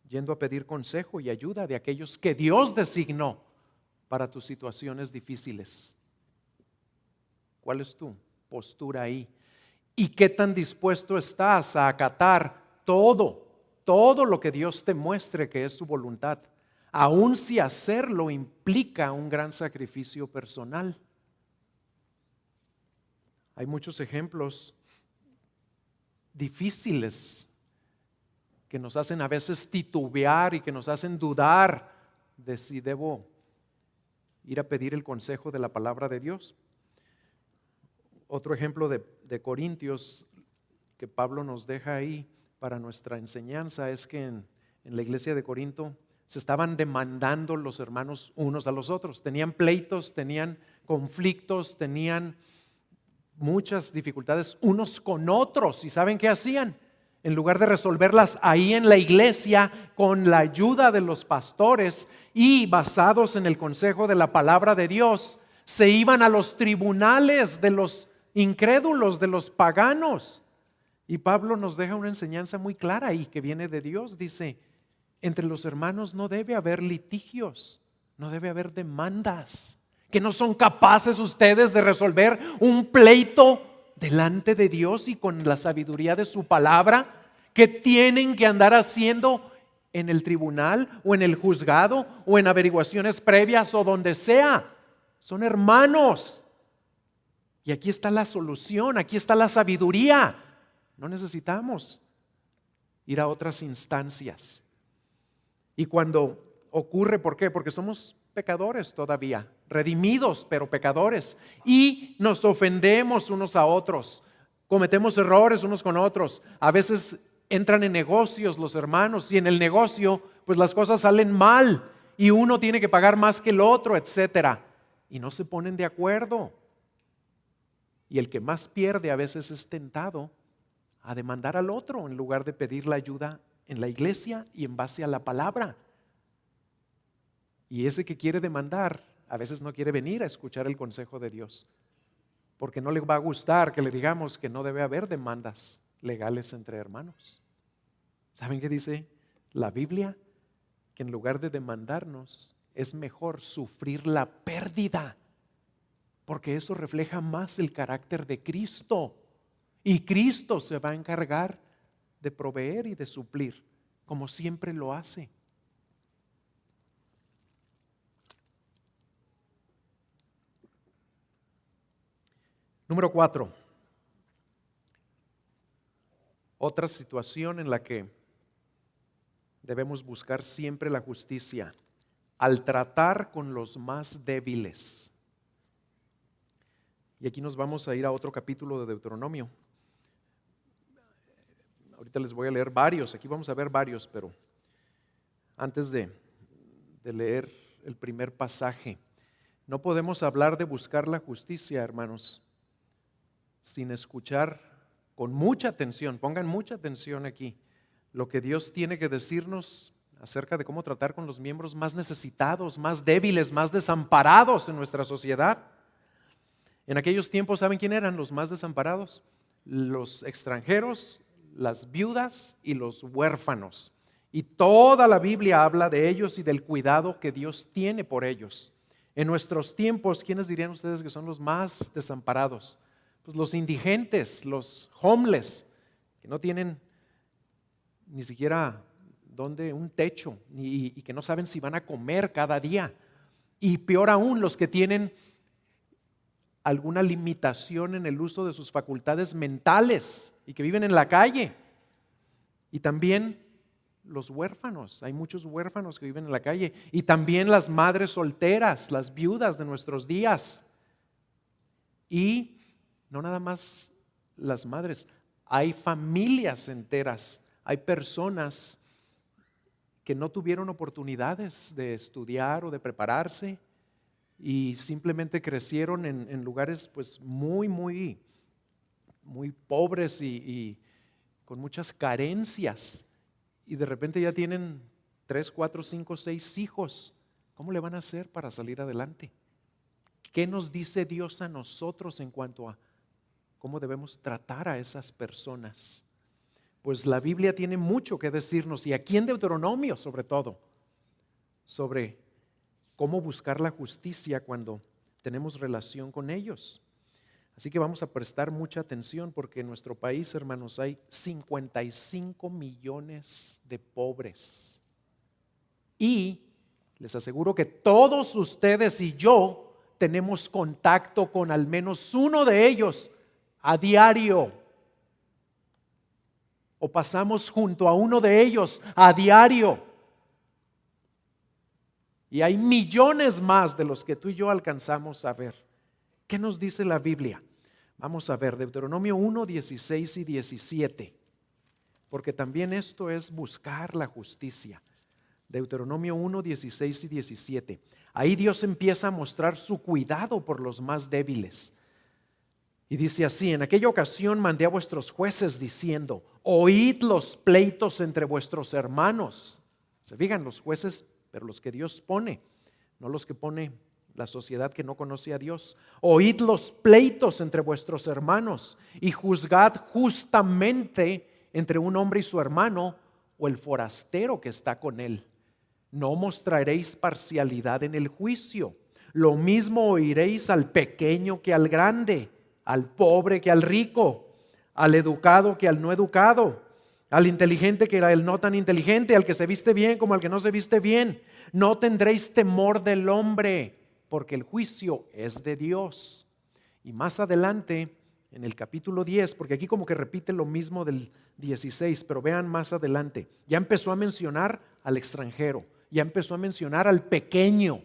B: yendo a pedir consejo y ayuda de aquellos que Dios designó para tus situaciones difíciles. ¿Cuál es tu postura ahí? ¿Y qué tan dispuesto estás a acatar todo lo que Dios te muestre que es su voluntad, aun si hacerlo implica un gran sacrificio personal? Hay muchos ejemplos difíciles que nos hacen a veces titubear y que nos hacen dudar de si debo ir a pedir el consejo de la palabra de Dios. Otro ejemplo de Corintios que Pablo nos deja ahí para nuestra enseñanza es que en la iglesia de Corinto se estaban demandando los hermanos unos a los otros. Tenían pleitos, tenían conflictos, tenían muchas dificultades unos con otros. ¿Y saben qué hacían? En lugar de resolverlas ahí en la iglesia con la ayuda de los pastores y basados en el consejo de la palabra de Dios, se iban a los tribunales de los incrédulos, de los paganos. Y Pablo nos deja una enseñanza muy clara ahí que viene de Dios. Dice: entre los hermanos no debe haber litigios, no debe haber demandas, que no son capaces ustedes de resolver un pleito delante de Dios y con la sabiduría de su palabra, que tienen que andar haciendo en el tribunal o en el juzgado o en averiguaciones previas o donde sea. Son hermanos. Y aquí está la solución, aquí está la sabiduría. No necesitamos ir a otras instancias. Y cuando ocurre, ¿por qué? Porque somos pecadores todavía, redimidos pero pecadores, y nos ofendemos unos a otros, cometemos errores unos con otros. A veces entran en negocios los hermanos y en el negocio pues las cosas salen mal y uno tiene que pagar más que el otro, etcétera, y no se ponen de acuerdo. Y el que más pierde a veces es tentado a demandar al otro en lugar de pedir la ayuda en la iglesia y en base a la palabra. Y ese que quiere demandar a veces no quiere venir a escuchar el consejo de Dios, porque no le va a gustar que le digamos que no debe haber demandas legales entre hermanos. ¿Saben qué dice la Biblia? Que en lugar de demandarnos es mejor sufrir la pérdida, porque eso refleja más el carácter de Cristo, y Cristo se va a encargar de proveer y de suplir, como siempre lo hace. Número 4. Otra situación en la que debemos buscar siempre la justicia: al tratar con los más débiles. Y aquí nos vamos a ir a otro capítulo de Deuteronomio. Ahorita les voy a leer varios, aquí vamos a ver varios, pero antes de de leer el primer pasaje. No podemos hablar de buscar la justicia, hermanos, sin escuchar con mucha atención, pongan mucha atención aquí, lo que Dios tiene que decirnos acerca de cómo tratar con los miembros más necesitados, más débiles, más desamparados en nuestra sociedad. En aquellos tiempos, ¿saben quién eran los más desamparados? Los extranjeros, las viudas y los huérfanos. Y toda la Biblia habla de ellos y del cuidado que Dios tiene por ellos. En nuestros tiempos, ¿quiénes dirían ustedes que son los más desamparados? Pues los indigentes, los homeless, que no tienen ni siquiera un techo y que no saben si van a comer cada día. Y peor aún, los que tienen alguna limitación en el uso de sus facultades mentales y que viven en la calle. Y también los huérfanos, hay muchos huérfanos que viven en la calle. Y también las madres solteras, las viudas de nuestros días. Y no nada más las madres, hay familias enteras, hay personas que no tuvieron oportunidades de estudiar o de prepararse y simplemente crecieron en lugares pues muy pobres y con muchas carencias, y de repente ya tienen 3, 4, 5, 6 hijos. ¿Cómo le van a hacer para salir adelante? ¿Qué nos dice Dios a nosotros en cuanto a cómo debemos tratar a esas personas? Pues la Biblia tiene mucho que decirnos, y aquí en Deuteronomio sobre todo, sobre cómo buscar la justicia cuando tenemos relación con ellos. Así que vamos a prestar mucha atención, porque en nuestro país, hermanos, hay 55 millones de pobres. Y les aseguro que todos ustedes y yo tenemos contacto con al menos uno de ellos a diario. O pasamos junto a uno de ellos a diario. Y hay millones más de los que tú y yo alcanzamos a ver. ¿Qué nos dice la Biblia? Vamos a ver Deuteronomio 1, 16 y 17. Porque también esto es buscar la justicia. Deuteronomio 1, 16 y 17. Ahí Dios empieza a mostrar su cuidado por los más débiles. Y dice así: en aquella ocasión mandé a vuestros jueces diciendo: oíd los pleitos entre vuestros hermanos. Se fijan, los jueces, pero los que Dios pone, no los que pone la sociedad que no conoce a Dios. Oíd los pleitos entre vuestros hermanos y juzgad justamente entre un hombre y su hermano o el forastero que está con él. No mostraréis parcialidad en el juicio. Lo mismo oiréis al pequeño que al grande, al pobre que al rico, al educado que al no educado, al inteligente que al no tan inteligente, al que se viste bien como al que no se viste bien. No tendréis temor del hombre, porque el juicio es de Dios. Y más adelante, en el capítulo 10, porque aquí como que repite lo mismo del 16, pero vean más adelante, ya empezó a mencionar al extranjero, ya empezó a mencionar al pequeño.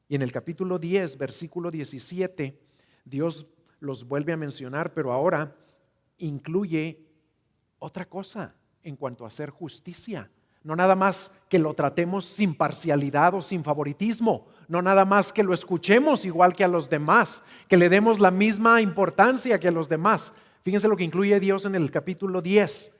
B: Y en el capítulo 10, versículo 17, Dios los vuelve a mencionar, pero ahora incluye otra cosa en cuanto a hacer justicia. No nada más que lo tratemos sin parcialidad o sin favoritismo, no nada más que lo escuchemos igual que a los demás, que le demos la misma importancia que a los demás. Fíjense lo que incluye Dios en el capítulo 10.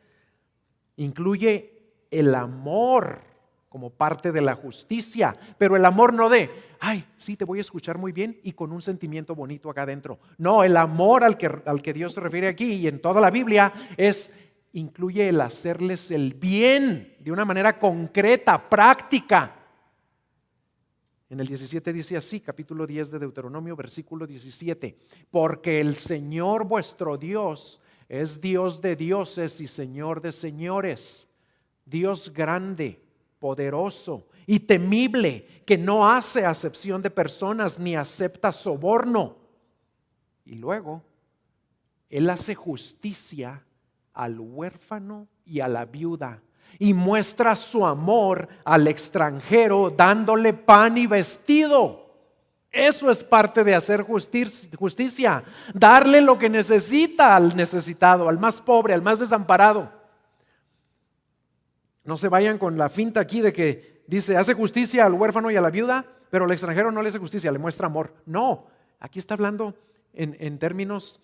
B: Incluye el amor como parte de la justicia, pero el amor no de, ay, sí, te voy a escuchar muy bien y con un sentimiento bonito acá adentro. No, el amor al que Dios se refiere aquí y en toda la Biblia incluye el hacerles el bien de una manera concreta, práctica. En el 17 dice así, capítulo 10 de Deuteronomio, versículo 17: porque el Señor vuestro Dios es Dios de dioses y Señor de señores, Dios grande, poderoso y temible, que no hace acepción de personas ni acepta soborno. Y luego, Él hace justicia al huérfano y a la viuda, y muestra su amor al extranjero dándole pan y vestido. Eso es parte de hacer justicia, darle lo que necesita al necesitado, al más pobre, al más desamparado. No se vayan con la finta aquí de que dice, hace justicia al huérfano y a la viuda, pero al extranjero no le hace justicia, le muestra amor. No, aquí está hablando en términos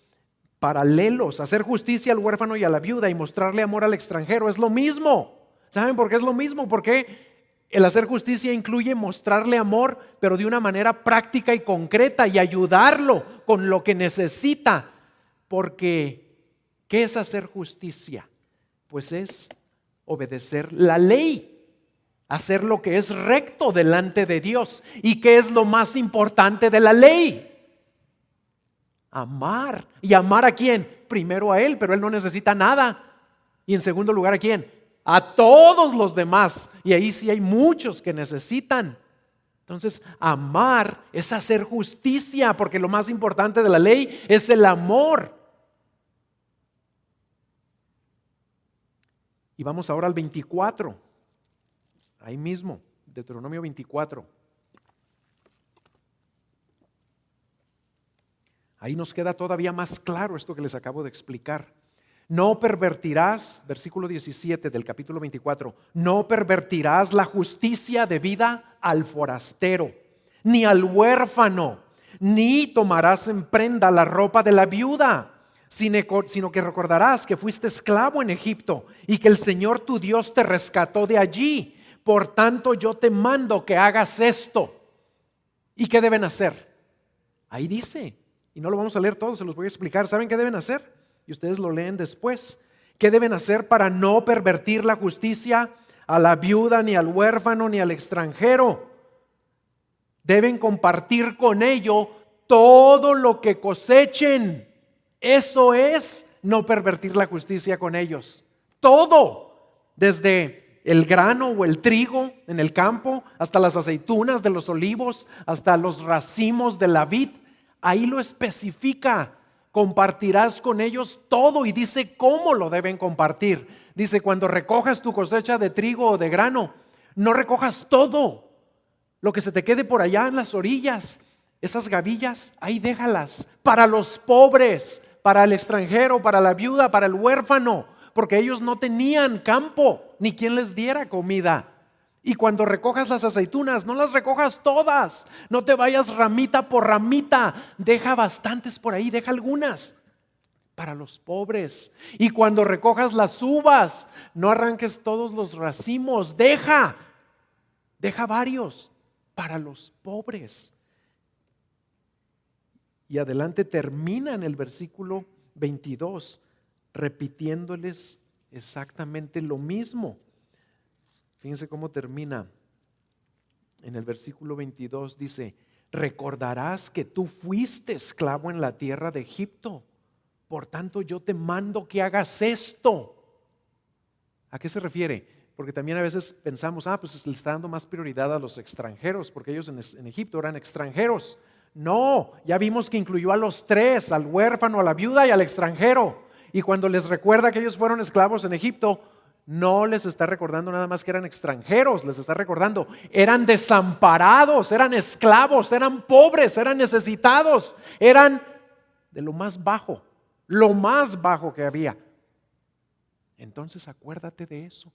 B: paralelos. Hacer justicia al huérfano y a la viuda y mostrarle amor al extranjero es lo mismo. ¿Saben por qué es lo mismo? Porque el hacer justicia incluye mostrarle amor, pero de una manera práctica y concreta, y ayudarlo con lo que necesita. Porque, ¿qué es hacer justicia? Pues es obedecer la ley, hacer lo que es recto delante de Dios. ¿Y qué es lo más importante de la ley? Amar. ¿Y amar a quién? Primero a Él, pero Él no necesita nada. Y en segundo lugar, ¿a quién? A todos los demás. Y ahí sí hay muchos que necesitan. Entonces, amar es hacer justicia, porque lo más importante de la ley es el amor. Y vamos ahora al 24. Ahí mismo, Deuteronomio 24. Ahí nos queda todavía más claro esto que les acabo de explicar. No pervertirás, versículo 17 del capítulo 24, no pervertirás la justicia debida al forastero, ni al huérfano, ni tomarás en prenda la ropa de la viuda, sino que recordarás que fuiste esclavo en Egipto y que el Señor tu Dios te rescató de allí. Por tanto, yo te mando que hagas esto. ¿Y qué deben hacer? Ahí dice, y no lo vamos a leer todo, se los voy a explicar. ¿Saben qué deben hacer? Y ustedes lo leen después. ¿Qué deben hacer para no pervertir la justicia a la viuda, ni al huérfano, ni al extranjero? Deben compartir con ello todo lo que cosechen. Eso es no pervertir la justicia con ellos. Todo, desde el grano o el trigo en el campo, hasta las aceitunas de los olivos, hasta los racimos de la vid. Ahí lo especifica. Compartirás con ellos todo, y dice cómo lo deben compartir. Dice, cuando recojas tu cosecha de trigo o de grano, no recojas todo. Lo que se te quede por allá en las orillas, esas gavillas, ahí déjalas para los pobres, para el extranjero, para la viuda, para el huérfano, porque ellos no tenían campo ni quien les diera comida. Y cuando recojas las aceitunas, no las recojas todas, no te vayas ramita por ramita, deja bastantes por ahí, deja algunas para los pobres. Y cuando recojas las uvas, no arranques todos los racimos, deja varios para los pobres. Y adelante termina en el versículo 22, repitiéndoles exactamente lo mismo. Fíjense cómo termina en el versículo 22, dice, recordarás que tú fuiste esclavo en la tierra de Egipto, por tanto yo te mando que hagas esto. ¿A qué se refiere? Porque también a veces pensamos, pues le está dando más prioridad a los extranjeros, porque ellos en Egipto eran extranjeros. No, ya vimos que incluyó a los tres, al huérfano, a la viuda y al extranjero. Y cuando les recuerda que ellos fueron esclavos en Egipto, no les está recordando nada más que eran extranjeros, les está recordando, eran desamparados, eran esclavos, eran pobres, eran necesitados, eran de lo más bajo que había. Entonces acuérdate de eso,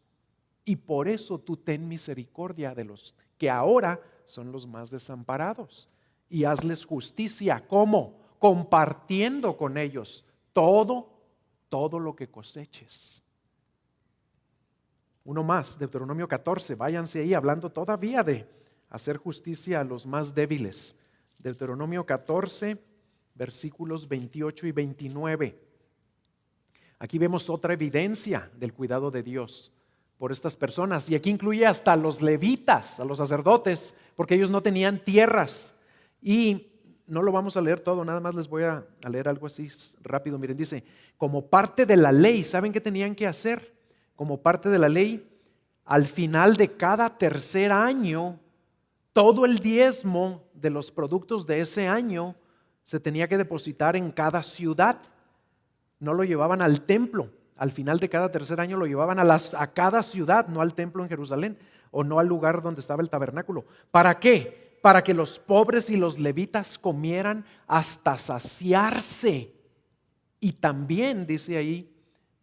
B: y por eso tú ten misericordia de los que ahora son los más desamparados, y hazles justicia. ¿Cómo? Compartiendo con ellos todo lo que coseches. Uno más, Deuteronomio 14, váyanse ahí hablando todavía de hacer justicia a los más débiles. Deuteronomio 14, versículos 28 y 29. Aquí vemos otra evidencia del cuidado de Dios por estas personas, y aquí incluye hasta a los levitas, a los sacerdotes, porque ellos no tenían tierras. Y no lo vamos a leer todo, nada más les voy a leer algo así rápido. Miren, dice, como parte de la ley, ¿saben qué tenían que hacer? Como parte de la ley, al final de cada tercer año, todo el diezmo de los productos de ese año se tenía que depositar en cada ciudad. No lo llevaban al templo. Al final de cada tercer año lo llevaban a cada ciudad, no al templo en Jerusalén, o no al lugar donde estaba el tabernáculo. ¿Para qué? Para que los pobres y los levitas comieran hasta saciarse. Y también dice ahí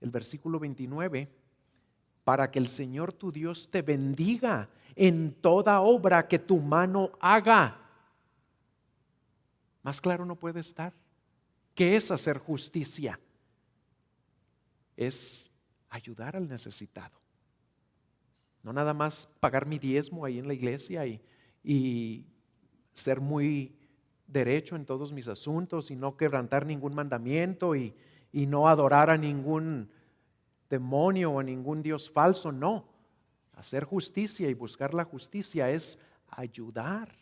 B: el versículo 29, para que el Señor tu Dios te bendiga en toda obra que tu mano haga. Más claro no puede estar. ¿Qué es hacer justicia? Es ayudar al necesitado. No nada más pagar mi diezmo ahí en la iglesia y ser muy derecho en todos mis asuntos y no quebrantar ningún mandamiento y no adorar a ningún demonio o a ningún Dios falso. No, hacer justicia y buscar la justicia es ayudar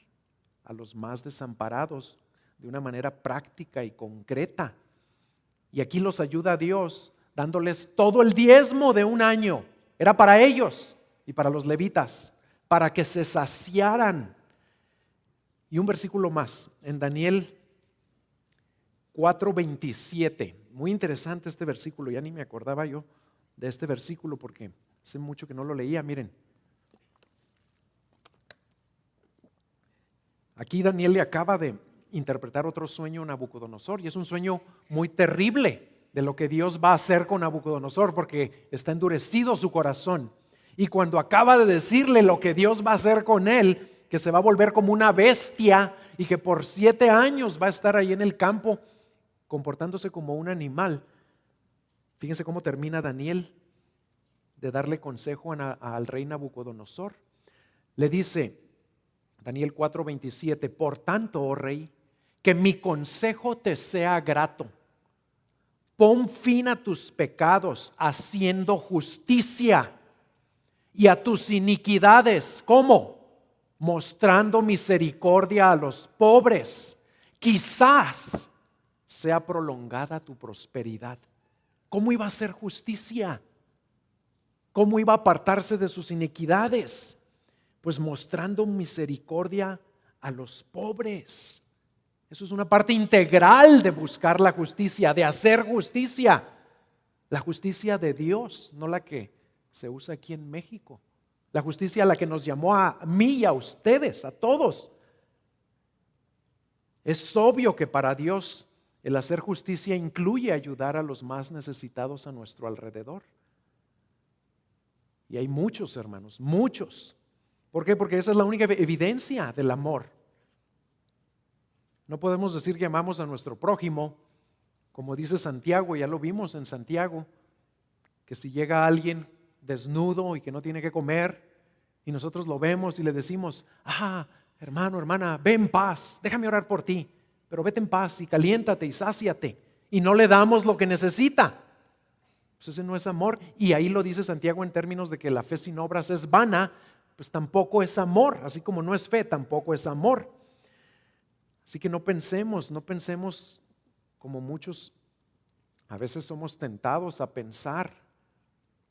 B: a los más desamparados de una manera práctica y concreta. Y aquí los ayuda Dios dándoles todo el diezmo de un año. Era para ellos y para los levitas, para que se saciaran. Y un versículo más, en Daniel 4:27. Muy interesante este versículo, ya ni me acordaba yo de este versículo porque hace mucho que no lo leía. Miren, aquí Daniel le acaba de interpretar otro sueño a Nabucodonosor y es un sueño muy terrible de lo que Dios va a hacer con Nabucodonosor porque está endurecido su corazón. Y cuando acaba de decirle lo que Dios va a hacer con él, que se va a volver como una bestia y que por 7 años va a estar ahí en el campo comportándose como un animal. Fíjense cómo termina Daniel de darle consejo al rey Nabucodonosor. Le dice, Daniel 4:27, por tanto, oh rey, que mi consejo te sea grato. Pon fin a tus pecados haciendo justicia y a tus iniquidades. ¿Cómo? Mostrando misericordia a los pobres. Quizás sea prolongada tu prosperidad. ¿Cómo iba a ser justicia? ¿Cómo iba a apartarse de sus iniquidades? Pues mostrando misericordia a los pobres. Eso es una parte integral de buscar la justicia, de hacer justicia. La justicia de Dios, no la que se usa aquí en México. La justicia a la que nos llamó a mí y a ustedes, a todos. Es obvio que para Dios el hacer justicia incluye ayudar a los más necesitados a nuestro alrededor. Y hay muchos, hermanos, muchos. ¿Por qué? Porque esa es la única evidencia del amor. No podemos decir que amamos a nuestro prójimo, como dice Santiago, ya lo vimos en Santiago, que si llega alguien desnudo y que no tiene que comer y nosotros lo vemos y le decimos, hermano, hermana, ve en paz, déjame orar por ti, pero vete en paz y caliéntate y sáciate, y no le damos lo que necesita. Pues ese no es amor. Y ahí lo dice Santiago en términos de que la fe sin obras es vana. Pues tampoco es amor, así como no es fe, tampoco es amor. Así que no pensemos como muchos a veces somos tentados a pensar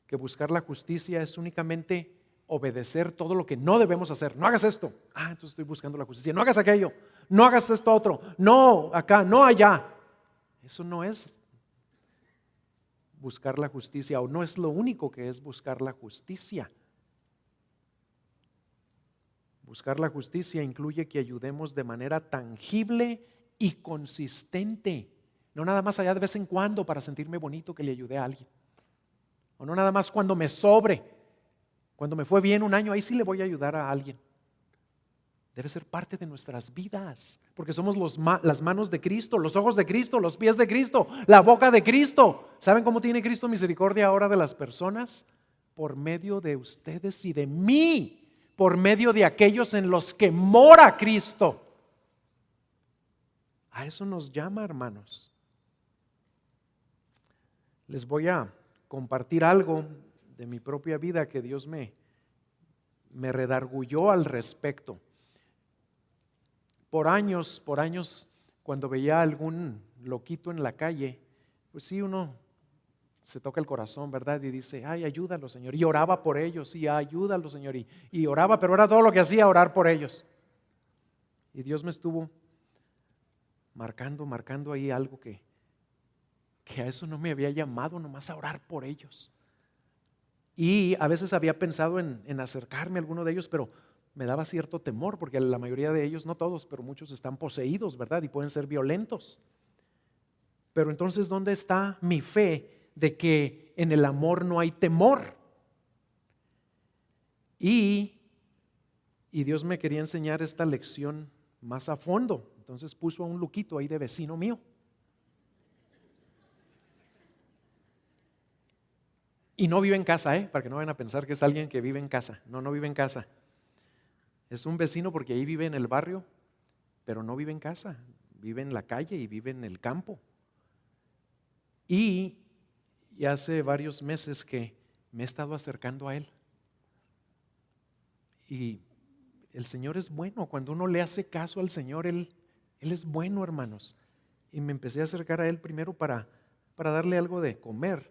B: que buscar la justicia es únicamente obedecer todo lo que no debemos hacer. No hagas esto, entonces estoy buscando la justicia. No hagas aquello, no hagas esto otro, no acá, no allá. Eso no es buscar la justicia, o no es lo único que es buscar la justicia. Buscar la justicia incluye que ayudemos de manera tangible y consistente. No nada más allá de vez en cuando para sentirme bonito que le ayudé a alguien. O no nada más cuando me sobre. Cuando me fue bien un año, ahí sí le voy a ayudar a alguien. Debe ser parte de nuestras vidas, porque somos las manos de Cristo, los ojos de Cristo, los pies de Cristo, la boca de Cristo. ¿Saben cómo tiene Cristo misericordia ahora de las personas? Por medio de ustedes y de mí. Por medio de aquellos en los que mora Cristo. A eso nos llama, hermanos. Les voy a compartir algo de mi propia vida que Dios me redarguyó al respecto. Por años, cuando veía a algún loquito en la calle, pues sí, uno se toca el corazón, ¿verdad? Y dice, ayúdalo, Señor. Y oraba por ellos, y ayúdalo, Señor. Y oraba, pero era todo lo que hacía, orar por ellos. Y Dios me estuvo marcando ahí algo que a eso no me había llamado, nomás a orar por ellos. Y a veces había pensado en acercarme a alguno de ellos, pero me daba cierto temor, porque la mayoría de ellos, no todos, pero muchos están poseídos, ¿verdad? Y pueden ser violentos. Pero entonces, ¿dónde está mi fe de que en el amor no hay temor? Y Y Dios me quería enseñar esta lección más a fondo. Entonces puso a un Luquito ahí de vecino mío. Y no vive en casa, para que no vayan a pensar que es alguien que vive en casa. No, no vive en casa. Es un vecino porque ahí vive en el barrio, pero no vive en casa. Vive en la calle y vive en el campo. Y hace varios meses que me he estado acercando a él. Y el Señor es bueno. Cuando uno le hace caso al Señor, Él es bueno, hermanos. Y me empecé a acercar a Él primero para darle algo de comer.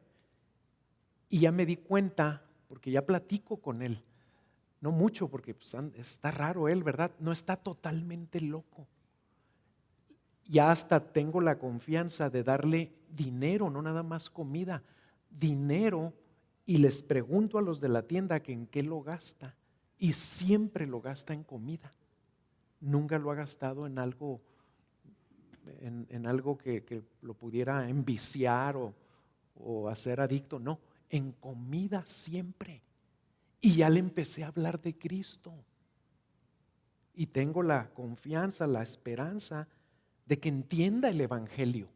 B: Y ya me di cuenta, porque ya platico con Él. No mucho, porque pues, está raro Él, ¿verdad? No está totalmente loco. Ya hasta tengo la confianza de darle dinero, no nada más comida, dinero, y les pregunto a los de la tienda que en qué lo gasta, y siempre lo gasta en comida. Nunca lo ha gastado en algo, en algo que lo pudiera enviciar o hacer adicto, no, en comida siempre. Y ya le empecé a hablar de Cristo, y tengo la confianza, la esperanza de que entienda el evangelio.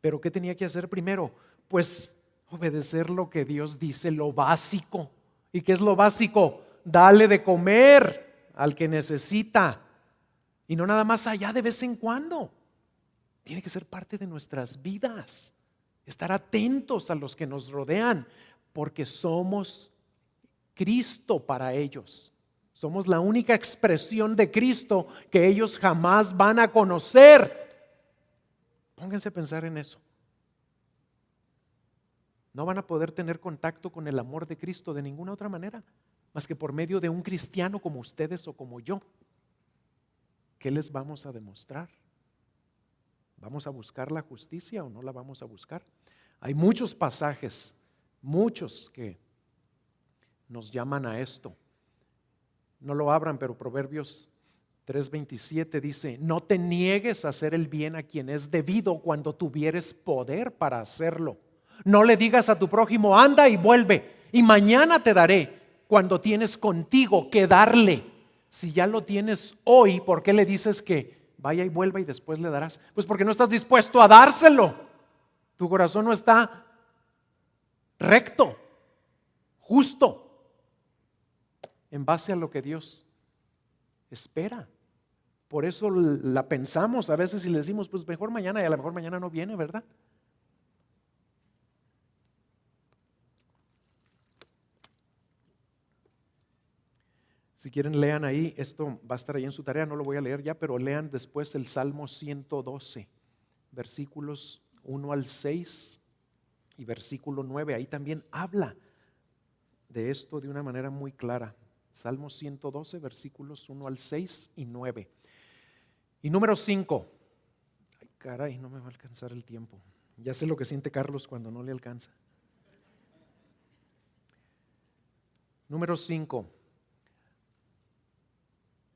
B: Pero ¿qué tenía que hacer primero? Pues obedecer lo que Dios dice, lo básico. ¿Y qué es lo básico? Dale de comer al que necesita, y no nada más allá de vez en cuando. Tiene que ser parte de nuestras vidas, estar atentos a los que nos rodean, porque somos Cristo para ellos. Somos la única expresión de Cristo que ellos jamás van a conocer. Pónganse a pensar en eso. No van a poder tener contacto con el amor de Cristo de ninguna otra manera, más que por medio de un cristiano como ustedes o como yo. ¿Qué les vamos a demostrar? ¿Vamos a buscar la justicia o no la vamos a buscar? Hay muchos pasajes, muchos que nos llaman a esto. No lo abran, pero Proverbios 3:27 dice: no te niegues a hacer el bien a quien es debido cuando tuvieres poder para hacerlo. No le digas a tu prójimo: anda y vuelve, y mañana te daré, cuando tienes contigo que darle. Si ya lo tienes hoy, ¿por qué le dices que vaya y vuelva y después le darás? Pues porque no estás dispuesto a dárselo. Tu corazón no está recto, justo, en base a lo que Dios espera. Por eso la pensamos a veces y le decimos: pues mejor mañana, y a lo mejor mañana no viene, ¿verdad? Si quieren, lean ahí, esto va a estar ahí en su tarea, no lo voy a leer ya, pero lean después el Salmo 112, versículos 1 al 6 y versículo 9. Ahí también habla de esto de una manera muy clara. Salmo 112, versículos 1 al 6 y 9. Y número 5. Ay, caray, no me va a alcanzar el tiempo. Ya sé lo que siente Carlos cuando no le alcanza. Número 5.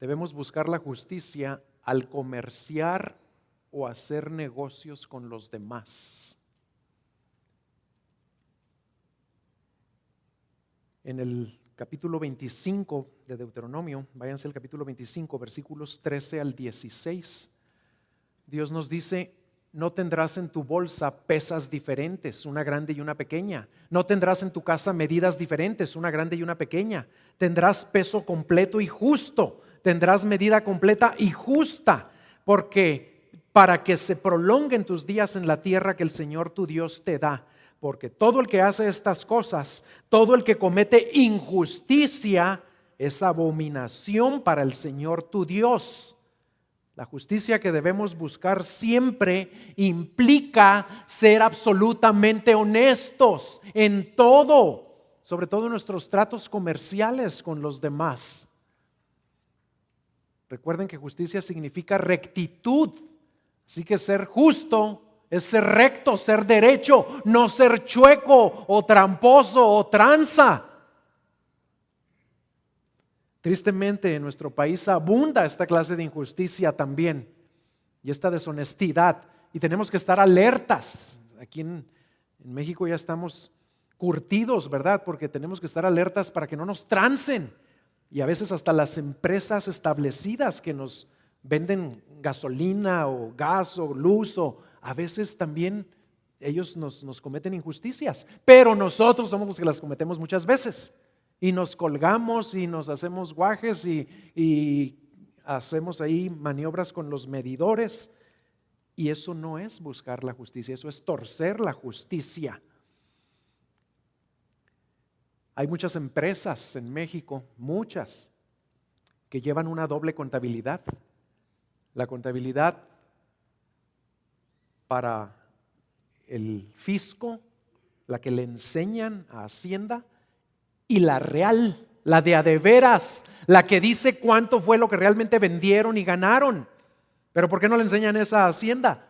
B: Debemos buscar la justicia al comerciar o hacer negocios con los demás. En el capítulo 25 de Deuteronomio, váyanse al capítulo 25, versículos 13 al 16. Dios nos dice: no tendrás en tu bolsa pesas diferentes, una grande y una pequeña. No tendrás en tu casa medidas diferentes, una grande y una pequeña. Tendrás peso completo y justo. Tendrás medida completa y justa, porque para que se prolonguen tus días en la tierra que el Señor tu Dios te da. Porque todo el que hace estas cosas, todo el que comete injusticia, es abominación para el Señor tu Dios. La justicia que debemos buscar siempre implica ser absolutamente honestos en todo, sobre todo en nuestros tratos comerciales con los demás. Recuerden que justicia significa rectitud, así que ser justo es ser recto, ser derecho, no ser chueco o tramposo o tranza. Tristemente en nuestro país abunda esta clase de injusticia también y esta deshonestidad, y tenemos que estar alertas. Aquí en México ya estamos curtidos, ¿verdad? Porque tenemos que estar alertas para que no nos trancen. Y a veces hasta las empresas establecidas que nos venden gasolina o gas o luz, o a veces también ellos nos cometen injusticias, pero nosotros somos los que las cometemos muchas veces y nos colgamos y nos hacemos guajes y hacemos ahí maniobras con los medidores, y eso no es buscar la justicia, eso es torcer la justicia. Hay muchas empresas en México, muchas, que llevan una doble contabilidad. La contabilidad para el fisco, la que le enseñan a Hacienda, y la real, la de a de veras, la que dice cuánto fue lo que realmente vendieron y ganaron. ¿Pero por qué no le enseñan esa a Hacienda?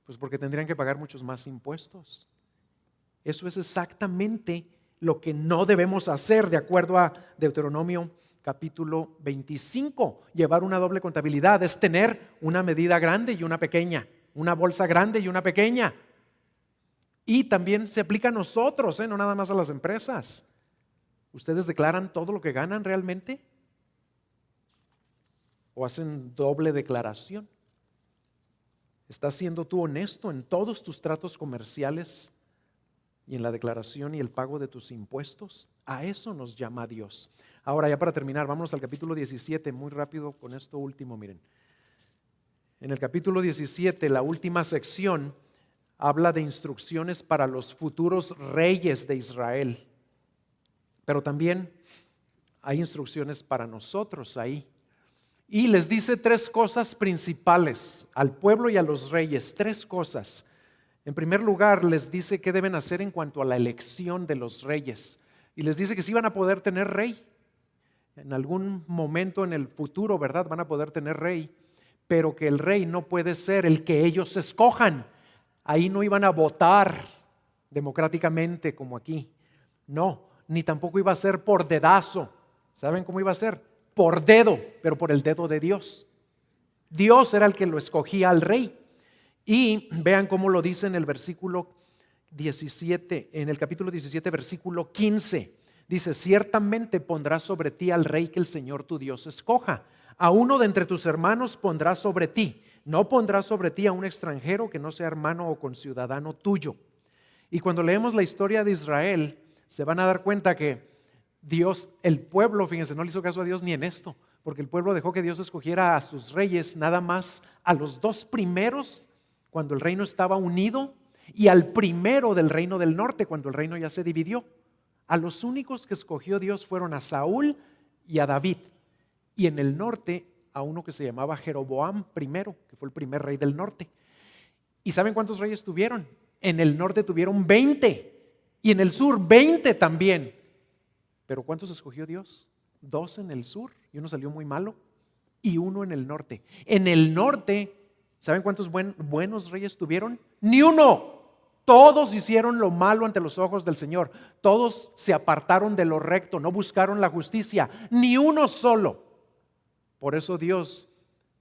B: Pues porque tendrían que pagar muchos más impuestos. Eso es exactamente lo que no debemos hacer de acuerdo a Deuteronomio capítulo 25. Llevar una doble contabilidad es tener una medida grande y una pequeña, una bolsa grande y una pequeña. Y también se aplica a nosotros, no nada más a las empresas. ¿Ustedes declaran todo lo que ganan realmente? ¿O hacen doble declaración? ¿Estás siendo tú honesto en todos tus tratos comerciales y en la declaración y el pago de tus impuestos? A eso nos llama Dios. Ahora, ya para terminar, vámonos al capítulo 17, muy rápido con esto último, miren. En el capítulo 17, la última sección, habla de instrucciones para los futuros reyes de Israel. Pero también hay instrucciones para nosotros ahí. Y les dice tres cosas principales al pueblo y a los reyes, tres cosas. En primer lugar, les dice qué deben hacer en cuanto a la elección de los reyes. Y les dice que sí van a poder tener rey. En algún momento en el futuro, ¿verdad? Van a poder tener rey. Pero que el rey no puede ser el que ellos escojan. Ahí no iban a votar democráticamente como aquí. No, ni tampoco iba a ser por dedazo. ¿Saben cómo iba a ser? Por dedo, pero por el dedo de Dios. Dios era el que lo escogía al rey. Y vean cómo lo dice en el versículo 17, en el capítulo 17, versículo 15. Dice: ciertamente pondrás sobre ti al rey que el Señor tu Dios escoja. A uno de entre tus hermanos pondrás sobre ti. No pondrás sobre ti a un extranjero que no sea hermano o conciudadano tuyo. Y cuando leemos la historia de Israel, se van a dar cuenta que Dios, el pueblo, fíjense, no le hizo caso a Dios ni en esto, porque el pueblo dejó que Dios escogiera a sus reyes nada más a los dos primeros cuando el reino estaba unido y al primero del reino del norte cuando el reino ya se dividió. A los únicos que escogió Dios fueron a Saúl y a David, y en el norte a uno que se llamaba Jeroboam primero, que fue el primer rey del norte. ¿Y saben cuántos reyes tuvieron? En el norte tuvieron 20 y en el sur 20 también. ¿Pero cuántos escogió Dios? 2 en el sur, y uno salió muy malo, y 1 en el norte. En el norte, ¿saben cuántos buenos reyes tuvieron? Ni uno. Todos hicieron lo malo ante los ojos del Señor. Todos se apartaron de lo recto, no buscaron la justicia. Ni uno solo. Por eso Dios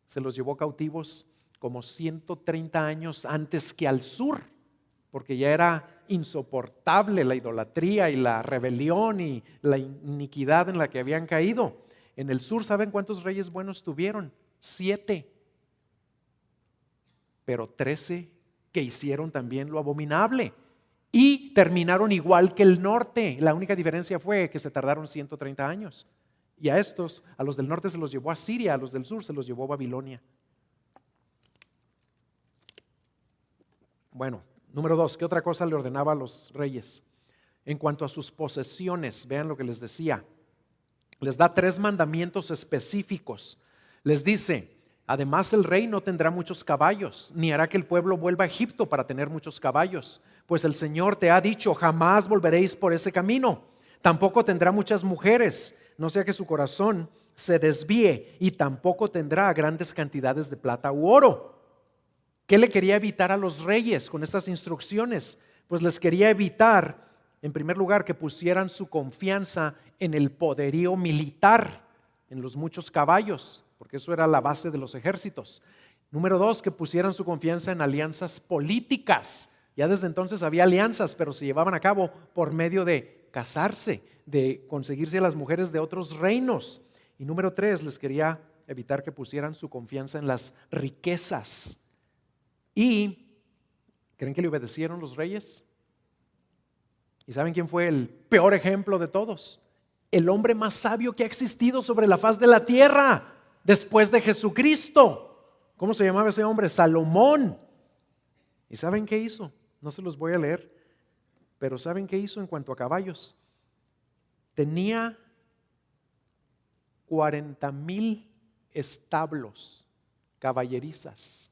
B: se los llevó cautivos como 130 años antes que al sur, porque ya era insoportable la idolatría y la rebelión y la iniquidad en la que habían caído. En el sur, ¿saben cuántos reyes buenos tuvieron? 7, pero 13 que hicieron también lo abominable y terminaron igual que el norte. La única diferencia fue que se tardaron 130 años. Y a estos, a los del norte se los llevó a Siria, a los del sur se los llevó a Babilonia. Bueno, número 2, ¿qué otra cosa le ordenaba a los reyes? En cuanto a sus posesiones, vean lo que les decía. Les da 3 mandamientos específicos. Les dice: además el rey no tendrá muchos caballos, ni hará que el pueblo vuelva a Egipto para tener muchos caballos, pues el Señor te ha dicho: jamás volveréis por ese camino. Tampoco tendrá muchas mujeres, no sea que su corazón se desvíe, y tampoco tendrá grandes cantidades de plata u oro. ¿Qué le quería evitar a los reyes con estas instrucciones? Pues les quería evitar, en primer lugar, que pusieran su confianza en el poderío militar, en los muchos caballos, porque eso era la base de los ejércitos. Número 2, que pusieran su confianza en alianzas políticas. Ya desde entonces había alianzas, pero se llevaban a cabo por medio de casarse, de conseguirse a las mujeres de otros reinos. Y número 3, les quería evitar que pusieran su confianza en las riquezas. ¿Y creen que le obedecieron los reyes? ¿Y saben quién fue el peor ejemplo de todos? El hombre más sabio que ha existido sobre la faz de la tierra después de Jesucristo. ¿Cómo se llamaba ese hombre? Salomón. ¿Y saben qué hizo? No se los voy a leer, pero ¿saben qué hizo en cuanto a caballos? Tenía 40,000 establos, caballerizas.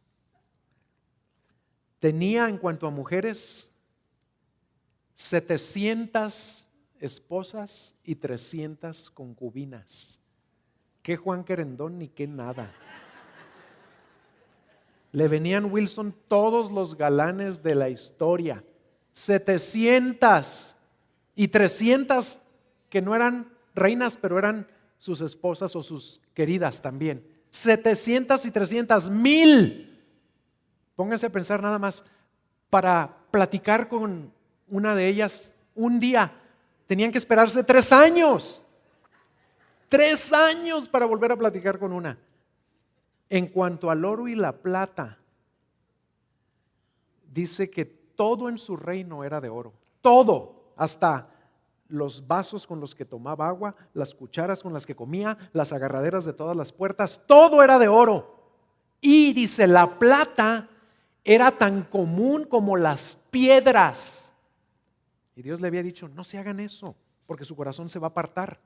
B: Tenía en cuanto a mujeres 700 esposas y 300 concubinas. Qué Juan Querendón ni qué nada. Le venían, Wilson, todos los galanes de la historia. 700 y 300 que no eran reinas, pero eran sus esposas o sus queridas también. 700 y 300, 1000. Pónganse a pensar nada más, para platicar con una de ellas un día, tenían que esperarse 3 años. 3 años para volver a platicar con una. En cuanto al oro y la plata, dice que todo en su reino era de oro. Todo, hasta los vasos con los que tomaba agua, las cucharas con las que comía, las agarraderas de todas las puertas, todo era de oro. Y dice, la plata era tan común como las piedras. Y Dios le había dicho, no se hagan eso, porque su corazón se va a apartar.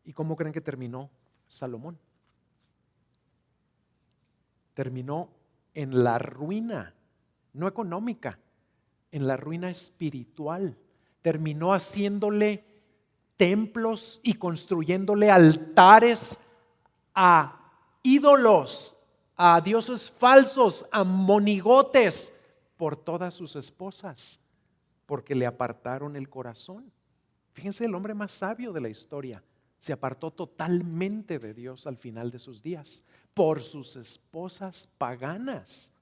B: ¿Y cómo creen que terminó Salomón? Terminó en la ruina, no económica, en la ruina espiritual. Terminó haciéndole templos y construyéndole altares a ídolos, a dioses falsos, a monigotes por todas sus esposas, porque le apartaron el corazón. Fíjense, el hombre más sabio de la historia se apartó totalmente de Dios al final de sus días por sus esposas paganas.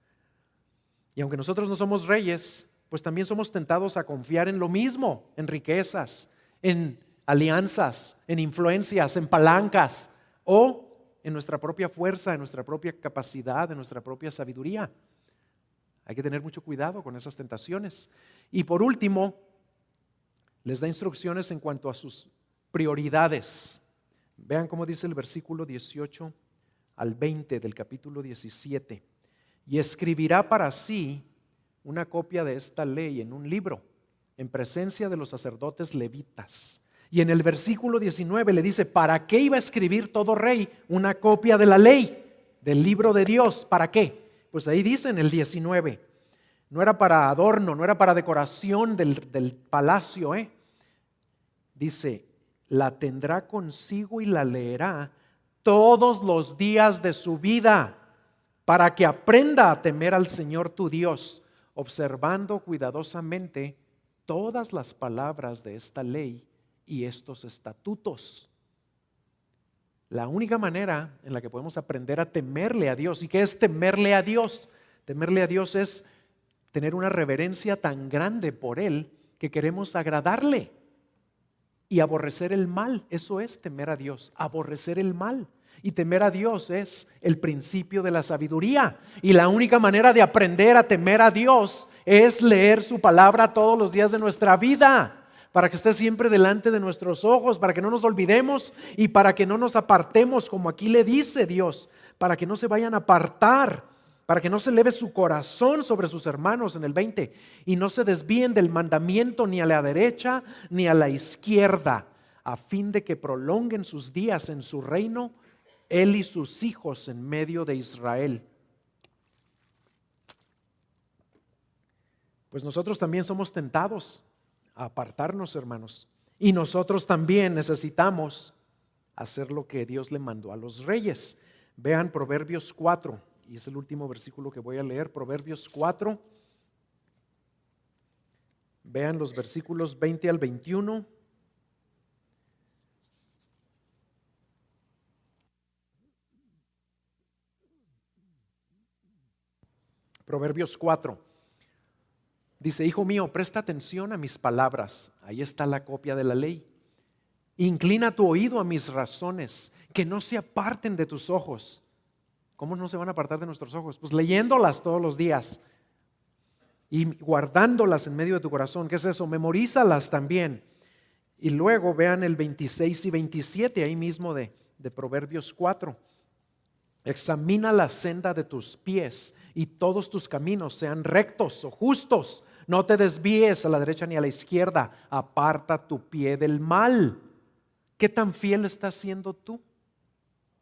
B: Y aunque nosotros no somos reyes, pues también somos tentados a confiar en lo mismo, en riquezas, en alianzas, en influencias, en palancas o en nuestra propia fuerza, en nuestra propia capacidad, en nuestra propia sabiduría. Hay que tener mucho cuidado con esas tentaciones. Y por último, les da instrucciones en cuanto a sus prioridades. Vean cómo dice el versículo 18 al 20 del capítulo 17. Y escribirá para sí una copia de esta ley en un libro, en presencia de los sacerdotes levitas. Y en el versículo 19 le dice, ¿para qué iba a escribir todo rey una copia de la ley, del libro de Dios? ¿Para qué? Pues ahí dice en el 19, no era para adorno, no era para decoración del palacio, Dice, la tendrá consigo y la leerá todos los días de su vida, para que aprenda a temer al Señor tu Dios, observando cuidadosamente todas las palabras de esta ley y estos estatutos. La única manera en la que podemos aprender a temerle a Dios. ¿Y qué es temerle a Dios? Temerle a Dios es tener una reverencia tan grande por Él que queremos agradarle y aborrecer el mal. Eso es temer a Dios, aborrecer el mal. Y temer a Dios es el principio de la sabiduría. Y la única manera de aprender a temer a Dios es leer su palabra todos los días de nuestra vida, para que esté siempre delante de nuestros ojos, para que no nos olvidemos y para que no nos apartemos, como aquí le dice Dios, para que no se vayan a apartar, para que no se eleve su corazón sobre sus hermanos en el 20 y no se desvíen del mandamiento ni a la derecha ni a la izquierda, a fin de que prolonguen sus días en su reino, él y sus hijos en medio de Israel. Pues nosotros también somos tentados a apartarnos, hermanos, y nosotros también necesitamos hacer lo que Dios le mandó a los reyes. Vean Proverbios 4, y es el último versículo que voy a leer, Proverbios 4. Vean los versículos 20 al 21. Proverbios 4. Dice, hijo mío, presta atención a mis palabras. Ahí está la copia de la ley. Inclina tu oído a mis razones, que no se aparten de tus ojos. ¿Cómo no se van a apartar de nuestros ojos? Pues leyéndolas todos los días y guardándolas en medio de tu corazón. ¿Qué es eso? Memorízalas también. Y luego vean el 26 y 27 ahí mismo de Proverbios 4. Examina la senda de tus pies y todos tus caminos sean rectos o justos. No te desvíes a la derecha ni a la izquierda. Aparta tu pie del mal. ¿Qué tan fiel estás siendo tú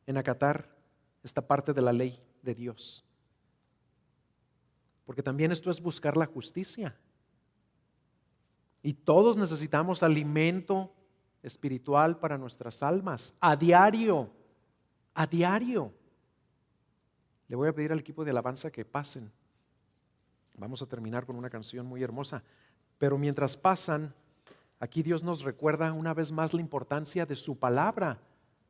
B: en acatar esta parte de la ley de Dios? Porque también esto es buscar la justicia. Y todos necesitamos alimento espiritual para nuestras almas, a diario, a diario. Le voy a pedir al equipo de alabanza que pasen. Vamos a terminar con una canción muy hermosa. Pero mientras pasan, aquí Dios nos recuerda una vez más la importancia de su palabra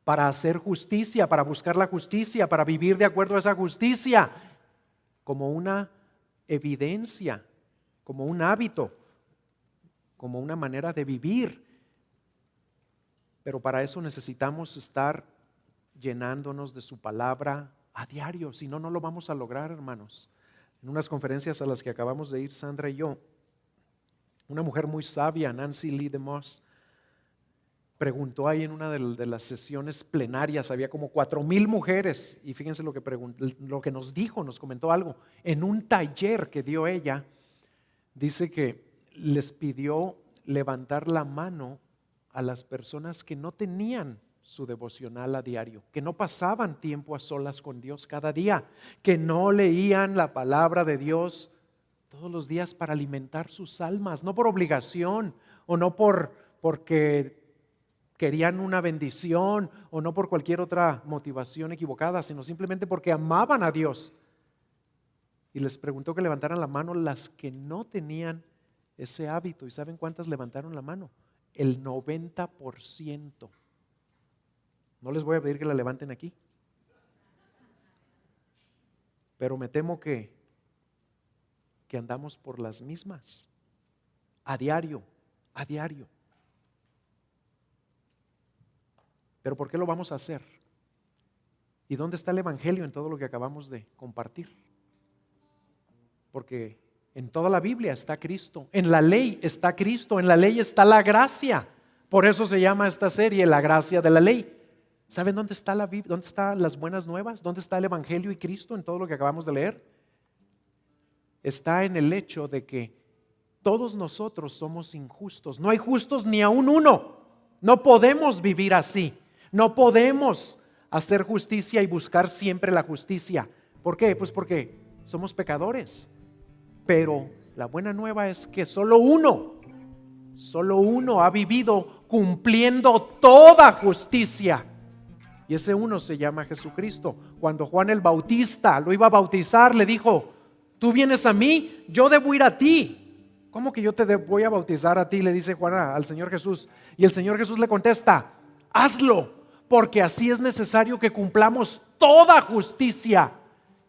B: para hacer justicia, para buscar la justicia, para vivir de acuerdo a esa justicia, como una evidencia, como un hábito, como una manera de vivir. Pero para eso necesitamos estar llenándonos de su palabra a diario, si no, no lo vamos a lograr, hermanos. En unas conferencias a las que acabamos de ir, Sandra y yo, una mujer muy sabia, Nancy Lee DeMoss, preguntó ahí en una de las sesiones plenarias, había como 4,000 mujeres, y fíjense lo que nos dijo, nos comentó algo, en un taller que dio ella, dice que les pidió levantar la mano a las personas que no tenían su devocional a diario, que no pasaban tiempo a solas con Dios cada día, que no leían la palabra de Dios todos los días para alimentar sus almas, no por obligación o no porque querían una bendición o no por cualquier otra motivación equivocada, sino simplemente porque amaban a Dios. Y les preguntó que levantaran la mano las que no tenían ese hábito. ¿Y saben cuántas levantaron la mano? El 90%. No les voy a pedir que la levanten aquí, pero me temo que andamos por las mismas, a diario, a diario. Pero ¿por qué lo vamos a hacer? ¿Y dónde está el evangelio en todo lo que acabamos de compartir? Porque en toda la Biblia está Cristo, en la ley está Cristo, en la ley está la gracia. Por eso se llama esta serie La gracia de la ley. ¿Saben dónde está la Biblia? ¿Dónde están las buenas nuevas? ¿Dónde está el evangelio y Cristo en todo lo que acabamos de leer? Está en el hecho de que todos nosotros somos injustos. No hay justos ni aún uno. No podemos vivir así. No podemos hacer justicia y buscar siempre la justicia. ¿Por qué? Pues porque somos pecadores. Pero la buena nueva es que solo uno ha vivido cumpliendo toda justicia. Y ese uno se llama Jesucristo. Cuando Juan el Bautista lo iba a bautizar, le dijo: tú vienes a mí, yo debo ir a ti. ¿Cómo que yo te voy a bautizar a ti? Le dice Juan al Señor Jesús. Y el Señor Jesús le contesta: hazlo, porque así es necesario que cumplamos toda justicia.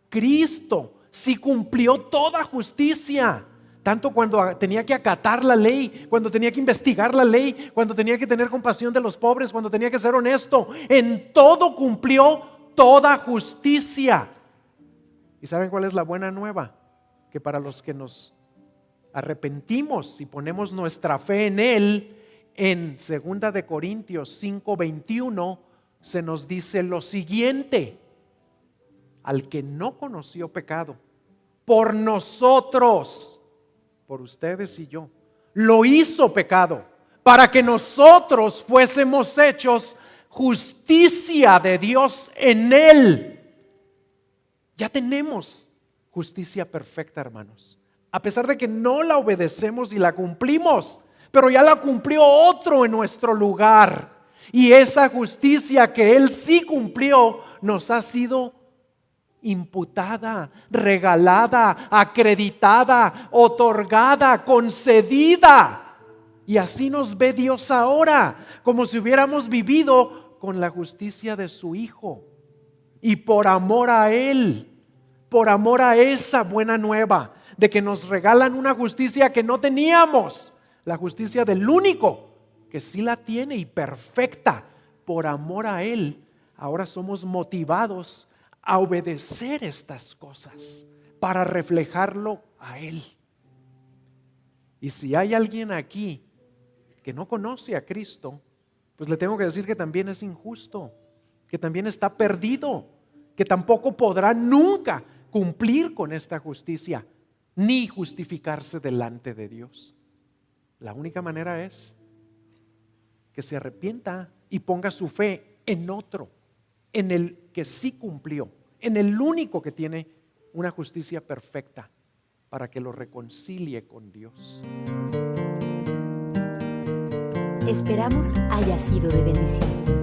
B: Cristo sí cumplió toda justicia, tanto cuando tenía que acatar la ley, cuando tenía que investigar la ley, cuando tenía que tener compasión de los pobres, cuando tenía que ser honesto. En todo cumplió toda justicia. ¿Y saben cuál es la buena nueva? Que para los que nos arrepentimos y ponemos nuestra fe en Él, en 2 de Corintios 5:21 se nos dice lo siguiente: al que no conoció pecado, por nosotros, por ustedes y yo, lo hizo pecado, para que nosotros fuésemos hechos justicia de Dios en Él. Ya tenemos justicia perfecta, hermanos, a pesar de que no la obedecemos y la cumplimos, pero ya la cumplió otro en nuestro lugar. Y esa justicia que Él sí cumplió nos ha sido imputada, regalada, acreditada, otorgada, concedida. Y así nos ve Dios ahora, como si hubiéramos vivido con la justicia de su Hijo. Y por amor a Él, por amor a esa buena nueva de que nos regalan una justicia que no teníamos, la justicia del único que sí la tiene y perfecta por amor a Él, ahora somos motivados a obedecer estas cosas para reflejarlo a Él. Y si hay alguien aquí que no conoce a Cristo, pues le tengo que decir que también es injusto, que también está perdido, que tampoco podrá nunca cumplir con esta justicia, ni justificarse delante de Dios. La única manera es que se arrepienta y ponga su fe en otro, en el que sí cumplió, en el único que tiene una justicia perfecta para que lo reconcilie con Dios.
A: Esperamos haya sido de bendición.